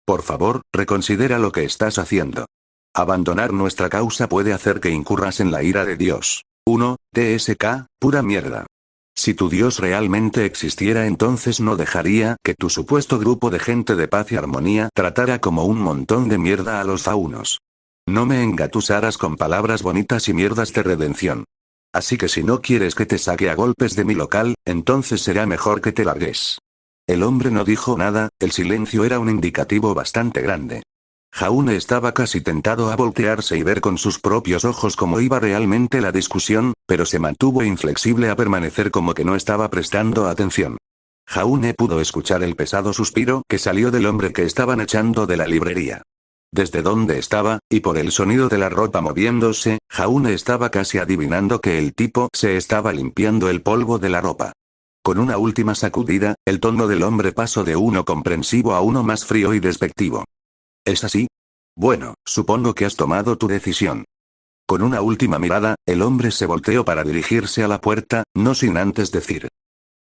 Por favor, reconsidera lo que estás haciendo. Abandonar nuestra causa puede hacer que incurras en la ira de Dios. 1. TSK, pura mierda. Si tu Dios realmente existiera, entonces no dejaría que tu supuesto grupo de gente de paz y armonía tratara como un montón de mierda a los faunos. No me engatusaras con palabras bonitas y mierdas de redención. Así que si no quieres que te saque a golpes de mi local, entonces será mejor que te largues. El hombre no dijo nada, el silencio era un indicativo bastante grande. Jaune estaba casi tentado a voltearse y ver con sus propios ojos cómo iba realmente la discusión, pero se mantuvo inflexible a permanecer como que no estaba prestando atención. Jaune pudo escuchar el pesado suspiro que salió del hombre que estaban echando de la librería. Desde donde estaba, y por el sonido de la ropa moviéndose, Jaune estaba casi adivinando que el tipo se estaba limpiando el polvo de la ropa. Con una última sacudida, el tono del hombre pasó de uno comprensivo a uno más frío y despectivo. ¿Es así? Bueno, supongo que has tomado tu decisión. Con una última mirada, el hombre se volteó para dirigirse a la puerta, no sin antes decir: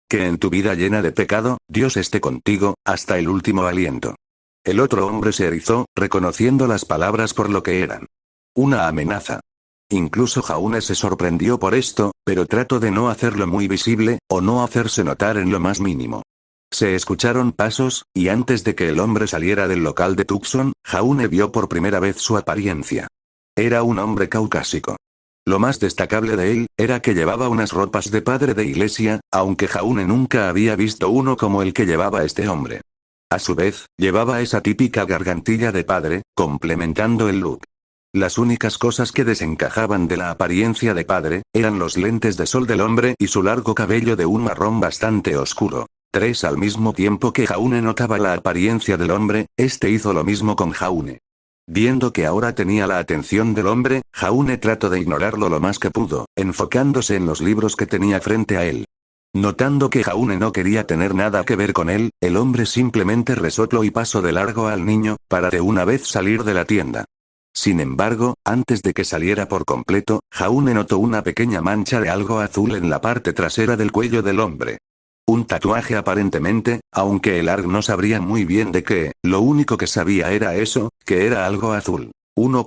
que en tu vida llena de pecado, Dios esté contigo, hasta el último aliento. El otro hombre se erizó, reconociendo las palabras por lo que eran. Una amenaza. Incluso Jaune se sorprendió por esto, pero trató de no hacerlo muy visible, o no hacerse notar en lo más mínimo. Se escucharon pasos, y antes de que el hombre saliera del local de Tucson, Jaune vio por primera vez su apariencia. Era un hombre caucásico. Lo más destacable de él, era que llevaba unas ropas de padre de iglesia, aunque Jaune nunca había visto uno como el que llevaba este hombre. A su vez, llevaba esa típica gargantilla de padre, complementando el look. Las únicas cosas que desencajaban de la apariencia de padre, eran los lentes de sol del hombre y su largo cabello de un marrón bastante oscuro. 3. Al mismo tiempo que Jaune notaba la apariencia del hombre, este hizo lo mismo con Jaune. Viendo que ahora tenía la atención del hombre, Jaune trató de ignorarlo lo más que pudo, enfocándose en los libros que tenía frente a él. Notando que Jaune no quería tener nada que ver con él, el hombre simplemente resopló y pasó de largo al niño, para de una vez salir de la tienda. Sin embargo, antes de que saliera por completo, Jaune notó una pequeña mancha de algo azul en la parte trasera del cuello del hombre. Un tatuaje aparentemente, aunque el Arg no sabría muy bien de qué, lo único que sabía era eso, que era algo azul.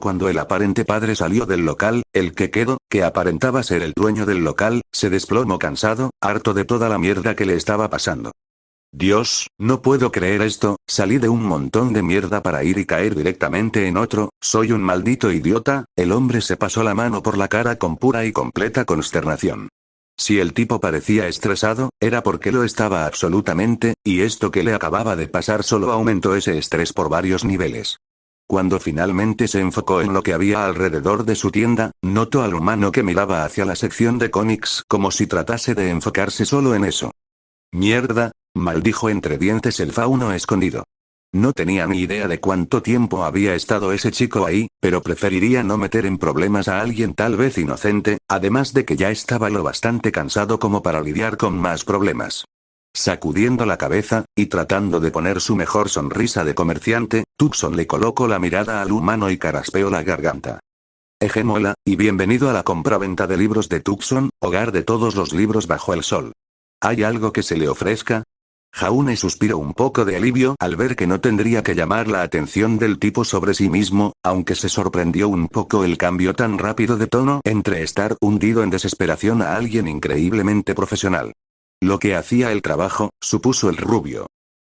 Cuando el aparente padre salió del local, el que quedó, que aparentaba ser el dueño del local, se desplomó cansado, harto de toda la mierda que le estaba pasando. Dios, no puedo creer esto, salí de un montón de mierda para ir y caer directamente en otro, soy un maldito idiota. El hombre se pasó la mano por la cara con pura y completa consternación. Si el tipo parecía estresado, era porque lo estaba absolutamente, y esto que le acababa de pasar solo aumentó ese estrés por varios niveles. Cuando finalmente se enfocó en lo que había alrededor de su tienda, notó al humano que miraba hacia la sección de cómics como si tratase de enfocarse solo en eso. Mierda, maldijo entre dientes el fauno escondido. No tenía ni idea de cuánto tiempo había estado ese chico ahí, pero preferiría no meter en problemas a alguien tal vez inocente, además de que ya estaba lo bastante cansado como para lidiar con más problemas. Sacudiendo la cabeza, y tratando de poner su mejor sonrisa de comerciante, Tucson le colocó la mirada al humano y caraspeó la garganta. Hola, y bienvenido a la compraventa de libros de Tucson, hogar de todos los libros bajo el sol. ¿Hay algo que se le ofrezca? Jaune suspiró un poco de alivio al ver que no tendría que llamar la atención del tipo sobre sí mismo, aunque se sorprendió un poco el cambio tan rápido de tono entre estar hundido en desesperación a alguien increíblemente profesional. Lo que hacía el trabajo, supuso el rubio.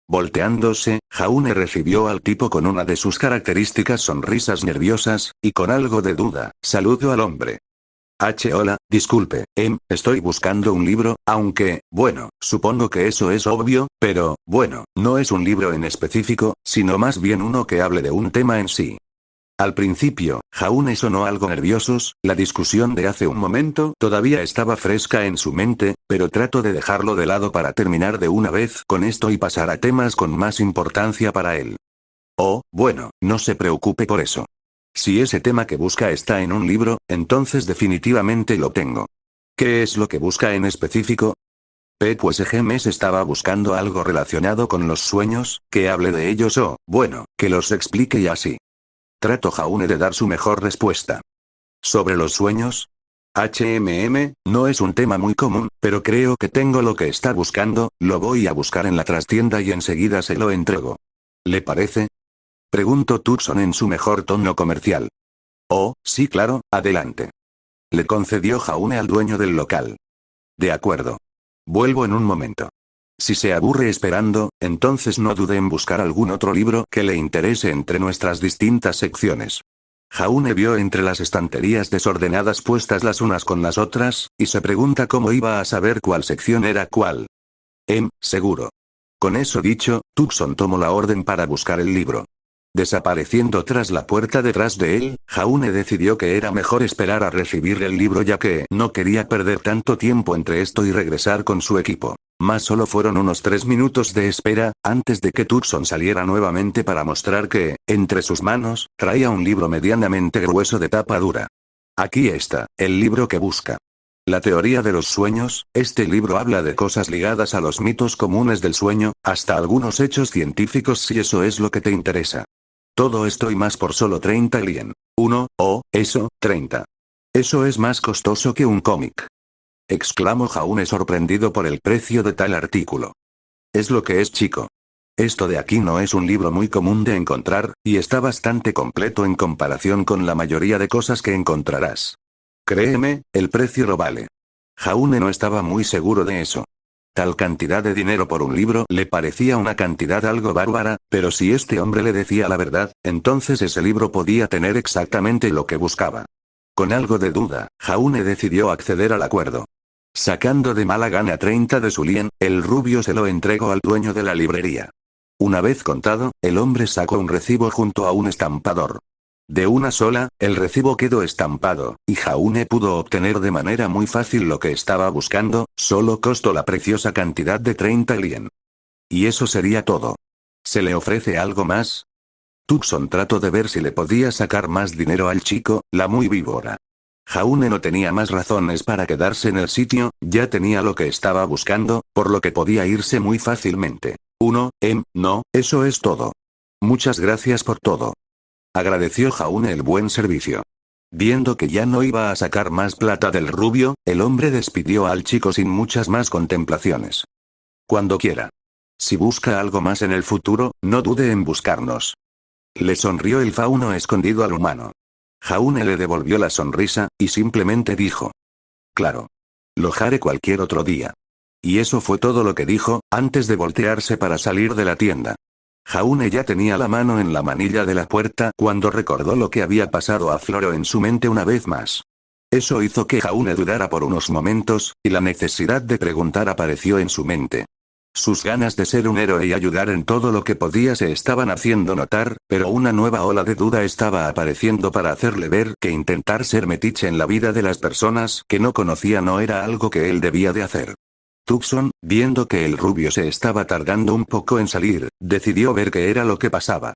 Volteándose, Jaune recibió al tipo con una de sus características sonrisas nerviosas, y con algo de duda, saludó al hombre. Hola, disculpe, estoy buscando un libro, aunque, bueno, supongo que eso es obvio, pero, bueno, no es un libro en específico, sino más bien uno que hable de un tema en sí. Al principio, Jaune sonó algo nerviosos, la discusión de hace un momento todavía estaba fresca en su mente, pero trató de dejarlo de lado para terminar de una vez con esto y pasar a temas con más importancia para él. Oh, bueno, no se preocupe por eso. Si ese tema que busca está en un libro, entonces definitivamente lo tengo. ¿Qué es lo que busca en específico? Pues Gemes estaba buscando algo relacionado con los sueños, que hable de ellos o, bueno, que los explique y así. Trató Jaune de dar su mejor respuesta. ¿Sobre los sueños? No es un tema muy común, pero creo que tengo lo que está buscando, lo voy a buscar en la trastienda y enseguida se lo entrego. ¿Le parece? Preguntó Tucson en su mejor tono comercial. Oh, sí, claro, adelante. Le concedió Jaune al dueño del local. De acuerdo. Vuelvo en un momento. Si se aburre esperando, entonces no dude en buscar algún otro libro que le interese entre nuestras distintas secciones. Jaune vio entre las estanterías desordenadas puestas las unas con las otras, y se pregunta cómo iba a saber cuál sección era cuál. Seguro. Con eso dicho, Tucson tomó la orden para buscar el libro. Desapareciendo tras la puerta detrás de él, Jaune decidió que era mejor esperar a recibir el libro ya que no quería perder tanto tiempo entre esto y regresar con su equipo. Mas solo fueron unos 3 minutos de espera, antes de que Tucson saliera nuevamente para mostrar que, entre sus manos, traía un libro medianamente grueso de tapa dura. Aquí está, el libro que busca. La teoría de los sueños, este libro habla de cosas ligadas a los mitos comunes del sueño, hasta algunos hechos científicos si eso es lo que te interesa. Todo esto y más por solo 30 lien. 30. Eso es más costoso que un cómic. Exclamó Jaune sorprendido por el precio de tal artículo. Es lo que es, chico. Esto de aquí no es un libro muy común de encontrar, y está bastante completo en comparación con la mayoría de cosas que encontrarás. Créeme, el precio lo vale. Jaune no estaba muy seguro de eso. Tal cantidad de dinero por un libro le parecía una cantidad algo bárbara, pero si este hombre le decía la verdad, entonces ese libro podía tener exactamente lo que buscaba. Con algo de duda, Jaune decidió acceder al acuerdo. Sacando de mala gana 30 de su lien, el rubio se lo entregó al dueño de la librería. Una vez contado, el hombre sacó un recibo junto a un estampador. De una sola, el recibo quedó estampado, y Jaune pudo obtener de manera muy fácil lo que estaba buscando, solo costó la preciosa cantidad de 30 lien. Y eso sería todo. ¿Se le ofrece algo más? Tucson trató de ver si le podía sacar más dinero al chico, la muy víbora. Jaune no tenía más razones para quedarse en el sitio, ya tenía lo que estaba buscando, por lo que podía irse muy fácilmente. No, eso es todo. Muchas gracias por todo. Agradeció Jaune el buen servicio. Viendo que ya no iba a sacar más plata del rubio, el hombre despidió al chico sin muchas más contemplaciones. Cuando quiera. Si busca algo más en el futuro, no dude en buscarnos. Le sonrió el fauno escondido al humano. Jaune le devolvió la sonrisa, y simplemente dijo. Claro. Lo haré cualquier otro día. Y eso fue todo lo que dijo, antes de voltearse para salir de la tienda. Jaune ya tenía la mano en la manilla de la puerta cuando recordó lo que había pasado a Floro en su mente una vez más. Eso hizo que Jaune dudara por unos momentos, y la necesidad de preguntar apareció en su mente. Sus ganas de ser un héroe y ayudar en todo lo que podía se estaban haciendo notar, pero una nueva ola de duda estaba apareciendo para hacerle ver que intentar ser metiche en la vida de las personas que no conocía no era algo que él debía de hacer. Tucson, viendo que el rubio se estaba tardando un poco en salir, decidió ver qué era lo que pasaba.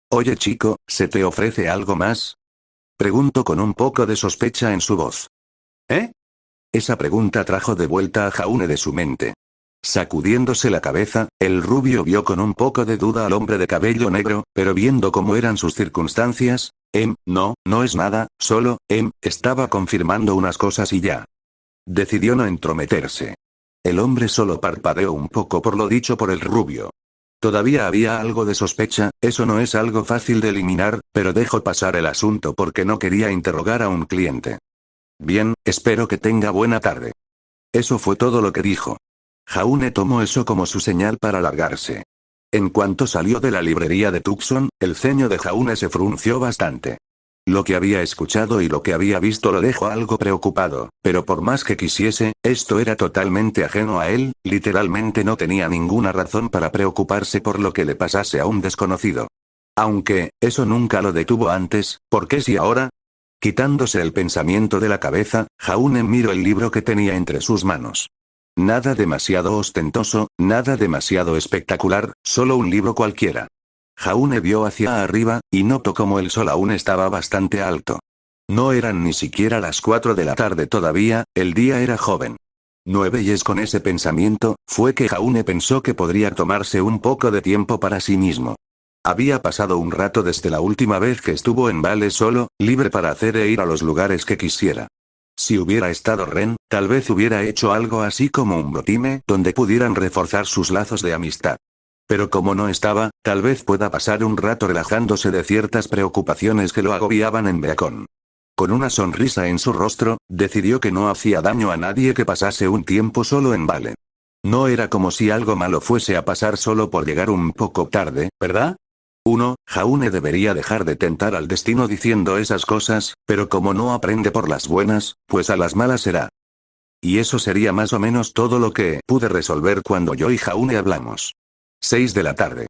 Oye chico, ¿se te ofrece algo más? Preguntó con un poco de sospecha en su voz. ¿Eh? Esa pregunta trajo de vuelta a Jaune de su mente. Sacudiéndose la cabeza, el rubio vio con un poco de duda al hombre de cabello negro, pero viendo cómo eran sus circunstancias, no, no es nada, solo, estaba confirmando unas cosas y ya. Decidió no entrometerse. El hombre solo parpadeó un poco por lo dicho por el rubio. Todavía había algo de sospecha, eso no es algo fácil de eliminar, pero dejó pasar el asunto porque no quería interrogar a un cliente. Bien, espero que tenga buena tarde. Eso fue todo lo que dijo. Jaune tomó eso como su señal para largarse. En cuanto salió de la librería de Tucson, el ceño de Jaune se frunció bastante. Lo que había escuchado y lo que había visto lo dejó algo preocupado, pero por más que quisiese, esto era totalmente ajeno a él, literalmente no tenía ninguna razón para preocuparse por lo que le pasase a un desconocido. Aunque, eso nunca lo detuvo antes, ¿por qué si ahora? Quitándose el pensamiento de la cabeza, Jaune miró el libro que tenía entre sus manos. Nada demasiado ostentoso, nada demasiado espectacular, solo un libro cualquiera. Jaune vio hacia arriba, y notó como el sol aún estaba bastante alto. No eran ni siquiera las 4 de la tarde todavía, el día era joven. 9 y es con ese pensamiento, fue que Jaune pensó que podría tomarse un poco de tiempo para sí mismo. Había pasado un rato desde la última vez que estuvo en Vale solo, libre para hacer e ir a los lugares que quisiera. Si hubiera estado Ren, tal vez hubiera hecho algo así como un brotime donde pudieran reforzar sus lazos de amistad. Pero como no estaba, tal vez pueda pasar un rato relajándose de ciertas preocupaciones que lo agobiaban en Beacon. Con una sonrisa en su rostro, decidió que no hacía daño a nadie que pasase un tiempo solo en Vale. No era como si algo malo fuese a pasar solo por llegar un poco tarde, ¿verdad? Jaune debería dejar de tentar al destino diciendo esas cosas, pero como no aprende por las buenas, pues a las malas será. Y eso sería más o menos todo lo que pude resolver cuando yo y Jaune hablamos. 6 de la tarde.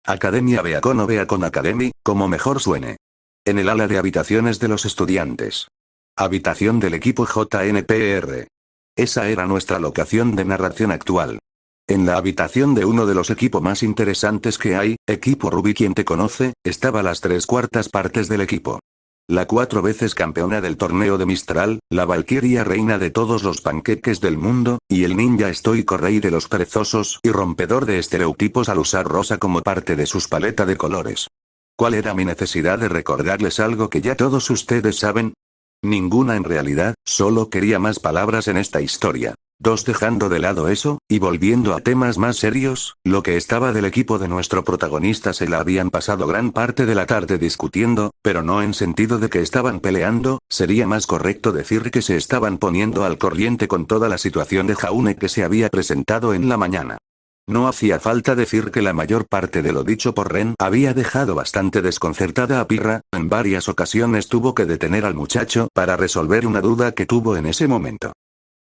Academia Beacon o Beacon Academy, como mejor suene. En el ala de habitaciones de los estudiantes. Habitación del equipo JNPR. Esa era nuestra locación de narración actual. En la habitación de uno de los equipos más interesantes que hay, equipo Ruby quien te conoce, estaba las 3/4 partes del equipo. La 4 veces campeona del torneo de Mistral, la Valquiria reina de todos los panqueques del mundo, y el ninja estoico rey de los perezosos y rompedor de estereotipos al usar rosa como parte de sus paleta de colores. ¿Cuál era mi necesidad de recordarles algo que ya todos ustedes saben? Ninguna en realidad, solo quería más palabras en esta historia. Dejando de lado eso, y volviendo a temas más serios, lo que estaba del equipo de nuestro protagonista se la habían pasado gran parte de la tarde discutiendo, pero no en sentido de que estaban peleando, sería más correcto decir que se estaban poniendo al corriente con toda la situación de Jaune que se había presentado en la mañana. No hacía falta decir que la mayor parte de lo dicho por Ren había dejado bastante desconcertada a Pirra, en varias ocasiones tuvo que detener al muchacho para resolver una duda que tuvo en ese momento.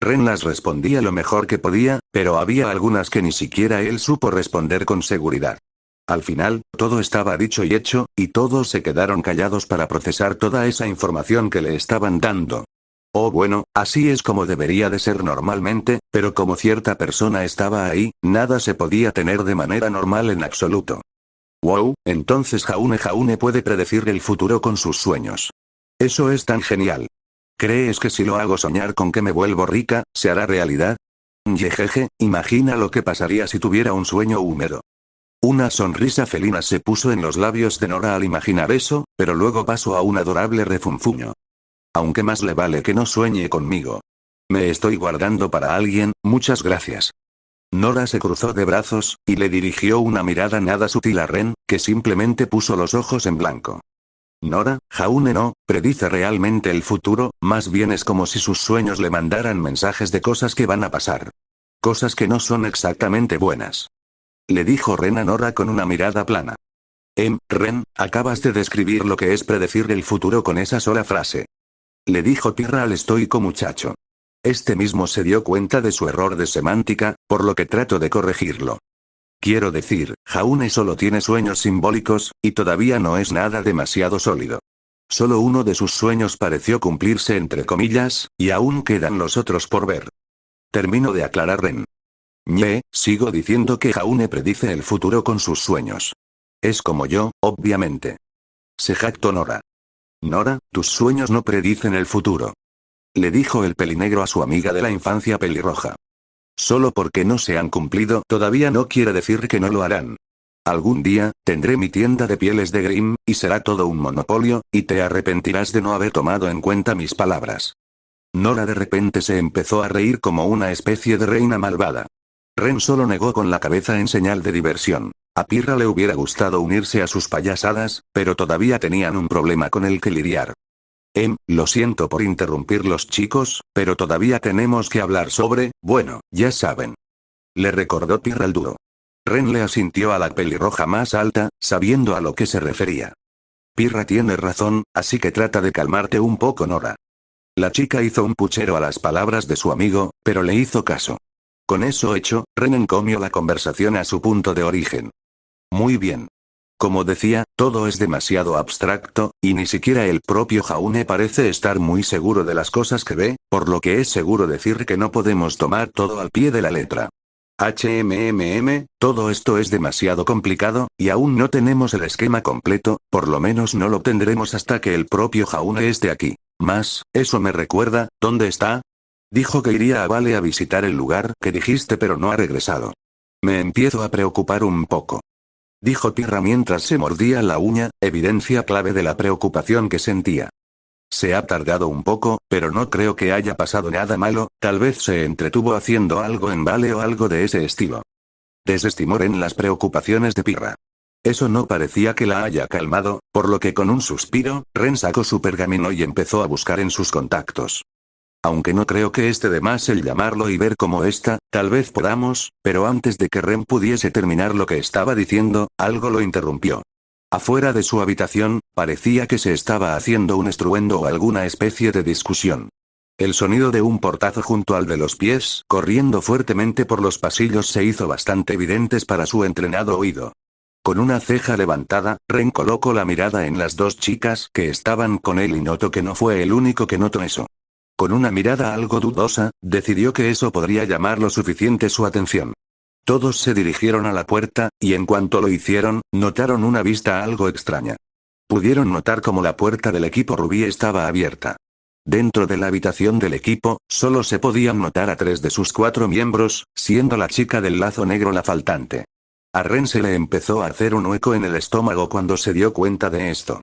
Ren las respondía lo mejor que podía, pero había algunas que ni siquiera él supo responder con seguridad. Al final, todo estaba dicho y hecho, y todos se quedaron callados para procesar toda esa información que le estaban dando. Oh bueno, así es como debería de ser normalmente, pero como cierta persona estaba ahí, nada se podía tener de manera normal en absoluto. Wow, entonces Jaune puede predecir el futuro con sus sueños. Eso es tan genial. ¿Crees que si lo hago soñar con que me vuelvo rica, se hará realidad? Jejeje, imagina lo que pasaría si tuviera un sueño húmedo. Una sonrisa felina se puso en los labios de Nora al imaginar eso, pero luego pasó a un adorable refunfuño. Aunque más le vale que no sueñe conmigo. Me estoy guardando para alguien, muchas gracias. Nora se cruzó de brazos, y le dirigió una mirada nada sutil a Ren, que simplemente puso los ojos en blanco. Nora, Jaune no predice realmente el futuro, más bien es como si sus sueños le mandaran mensajes de cosas que van a pasar. Cosas que no son exactamente buenas. Le dijo Ren a Nora con una mirada plana. Ren, acabas de describir lo que es predecir el futuro con esa sola frase. Le dijo Pirra al estoico muchacho. Este mismo se dio cuenta de su error de semántica, por lo que trato de corregirlo. Quiero decir, Jaune solo tiene sueños simbólicos, y todavía no es nada demasiado sólido. Solo uno de sus sueños pareció cumplirse entre comillas, y aún quedan los otros por ver. Termino de aclarar Ren. Sigo diciendo que Jaune predice el futuro con sus sueños. Es como yo, obviamente. Se jactó Nora. Nora, tus sueños no predicen el futuro. Le dijo el pelinegro a su amiga de la infancia pelirroja. Solo porque no se han cumplido todavía no quiere decir que no lo harán. Algún día, tendré mi tienda de pieles de Grimm, y será todo un monopolio, y te arrepentirás de no haber tomado en cuenta mis palabras. Nora de repente se empezó a reír como una especie de reina malvada. Ren solo negó con la cabeza en señal de diversión. A Pirra le hubiera gustado unirse a sus payasadas, pero todavía tenían un problema con el que lidiar. Lo siento por interrumpirlos chicos, pero todavía tenemos que hablar sobre, bueno, ya saben. Le recordó Pirra el duro. Ren le asintió a la pelirroja más alta, sabiendo a lo que se refería. Pirra tiene razón, así que trata de calmarte un poco Nora. La chica hizo un puchero a las palabras de su amigo, pero le hizo caso. Con eso hecho, Ren encomió la conversación a su punto de origen. Muy bien. Como decía, todo es demasiado abstracto, y ni siquiera el propio Jaune parece estar muy seguro de las cosas que ve, por lo que es seguro decir que no podemos tomar todo al pie de la letra. Todo esto es demasiado complicado, y aún no tenemos el esquema completo, por lo menos no lo tendremos hasta que el propio Jaune esté aquí. Eso me recuerda, ¿dónde está? Dijo que iría a Vale a visitar el lugar que dijiste pero no ha regresado. Me empiezo a preocupar un poco. Dijo Pirra mientras se mordía la uña, evidencia clave de la preocupación que sentía. Se ha tardado un poco, pero no creo que haya pasado nada malo, tal vez se entretuvo haciendo algo en Vale o algo de ese estilo. Desestimó Ren las preocupaciones de Pirra. Eso no parecía que la haya calmado, por lo que con un suspiro, Ren sacó su pergamino y empezó a buscar en sus contactos. Aunque no creo que esté de más el llamarlo y ver cómo está, tal vez podamos, pero antes de que Ren pudiese terminar lo que estaba diciendo, algo lo interrumpió. Afuera de su habitación, parecía que se estaba haciendo un estruendo o alguna especie de discusión. El sonido de un portazo junto al de los pies, corriendo fuertemente por los pasillos se hizo bastante evidentes para su entrenado oído. Con una ceja levantada, Ren colocó la mirada en las dos chicas que estaban con él y notó que no fue el único que notó eso. Con una mirada algo dudosa, decidió que eso podría llamar lo suficiente su atención. Todos se dirigieron a la puerta, y en cuanto lo hicieron, notaron una vista algo extraña. Pudieron notar cómo la puerta del equipo rubí estaba abierta. Dentro de la habitación del equipo, solo se podían notar a 3 de sus 4 miembros, siendo la chica del lazo negro la faltante. A Ren se le empezó a hacer un hueco en el estómago cuando se dio cuenta de esto.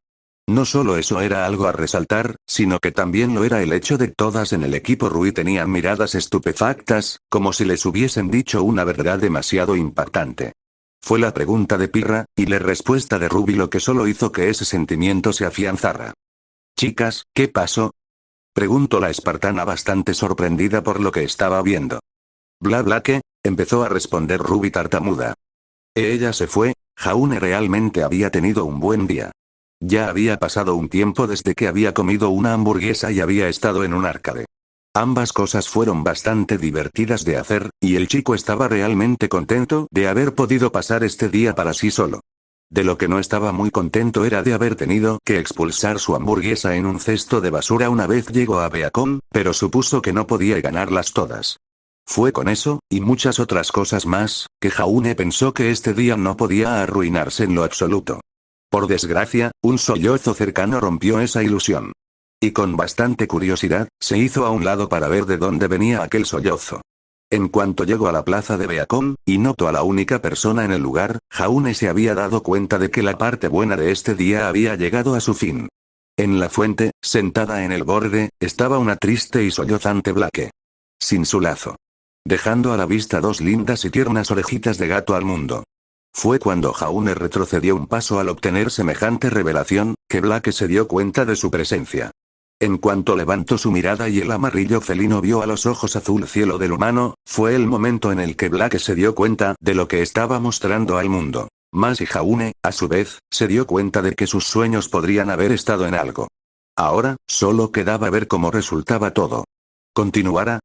No solo eso era algo a resaltar, sino que también lo era el hecho de que todas en el equipo Rui tenían miradas estupefactas, como si les hubiesen dicho una verdad demasiado impactante. Fue la pregunta de Pirra, y la respuesta de Ruby lo que solo hizo que ese sentimiento se afianzara. Chicas, ¿qué pasó? Preguntó la espartana bastante sorprendida por lo que estaba viendo. Bla bla que, empezó a responder Ruby tartamuda. Ella se fue, Jaune realmente había tenido un buen día. Ya había pasado un tiempo desde que había comido una hamburguesa y había estado en un arcade. Ambas cosas fueron bastante divertidas de hacer, y el chico estaba realmente contento de haber podido pasar este día para sí solo. De lo que no estaba muy contento era de haber tenido que expulsar su hamburguesa en un cesto de basura una vez llegó a Beacon, pero supuso que no podía ganarlas todas. Fue con eso, y muchas otras cosas más, que Jaune pensó que este día no podía arruinarse en lo absoluto. Por desgracia, un sollozo cercano rompió esa ilusión. Y con bastante curiosidad, se hizo a un lado para ver de dónde venía aquel sollozo. En cuanto llegó a la plaza de Beacon, y notó a la única persona en el lugar, Jaune se había dado cuenta de que la parte buena de este día había llegado a su fin. En la fuente, sentada en el borde, estaba una triste y sollozante Blake. Sin su lazo. Dejando a la vista 2 lindas y tiernas orejitas de gato al mundo. Fue cuando Jaune retrocedió un paso al obtener semejante revelación, que Blake se dio cuenta de su presencia. En cuanto levantó su mirada y el amarillo felino vio a los ojos azul cielo del humano, fue el momento en el que Blake se dio cuenta de lo que estaba mostrando al mundo. Y Jaune, a su vez, se dio cuenta de que sus sueños podrían haber estado en algo. Ahora, solo quedaba ver cómo resultaba todo. ¿Continuará?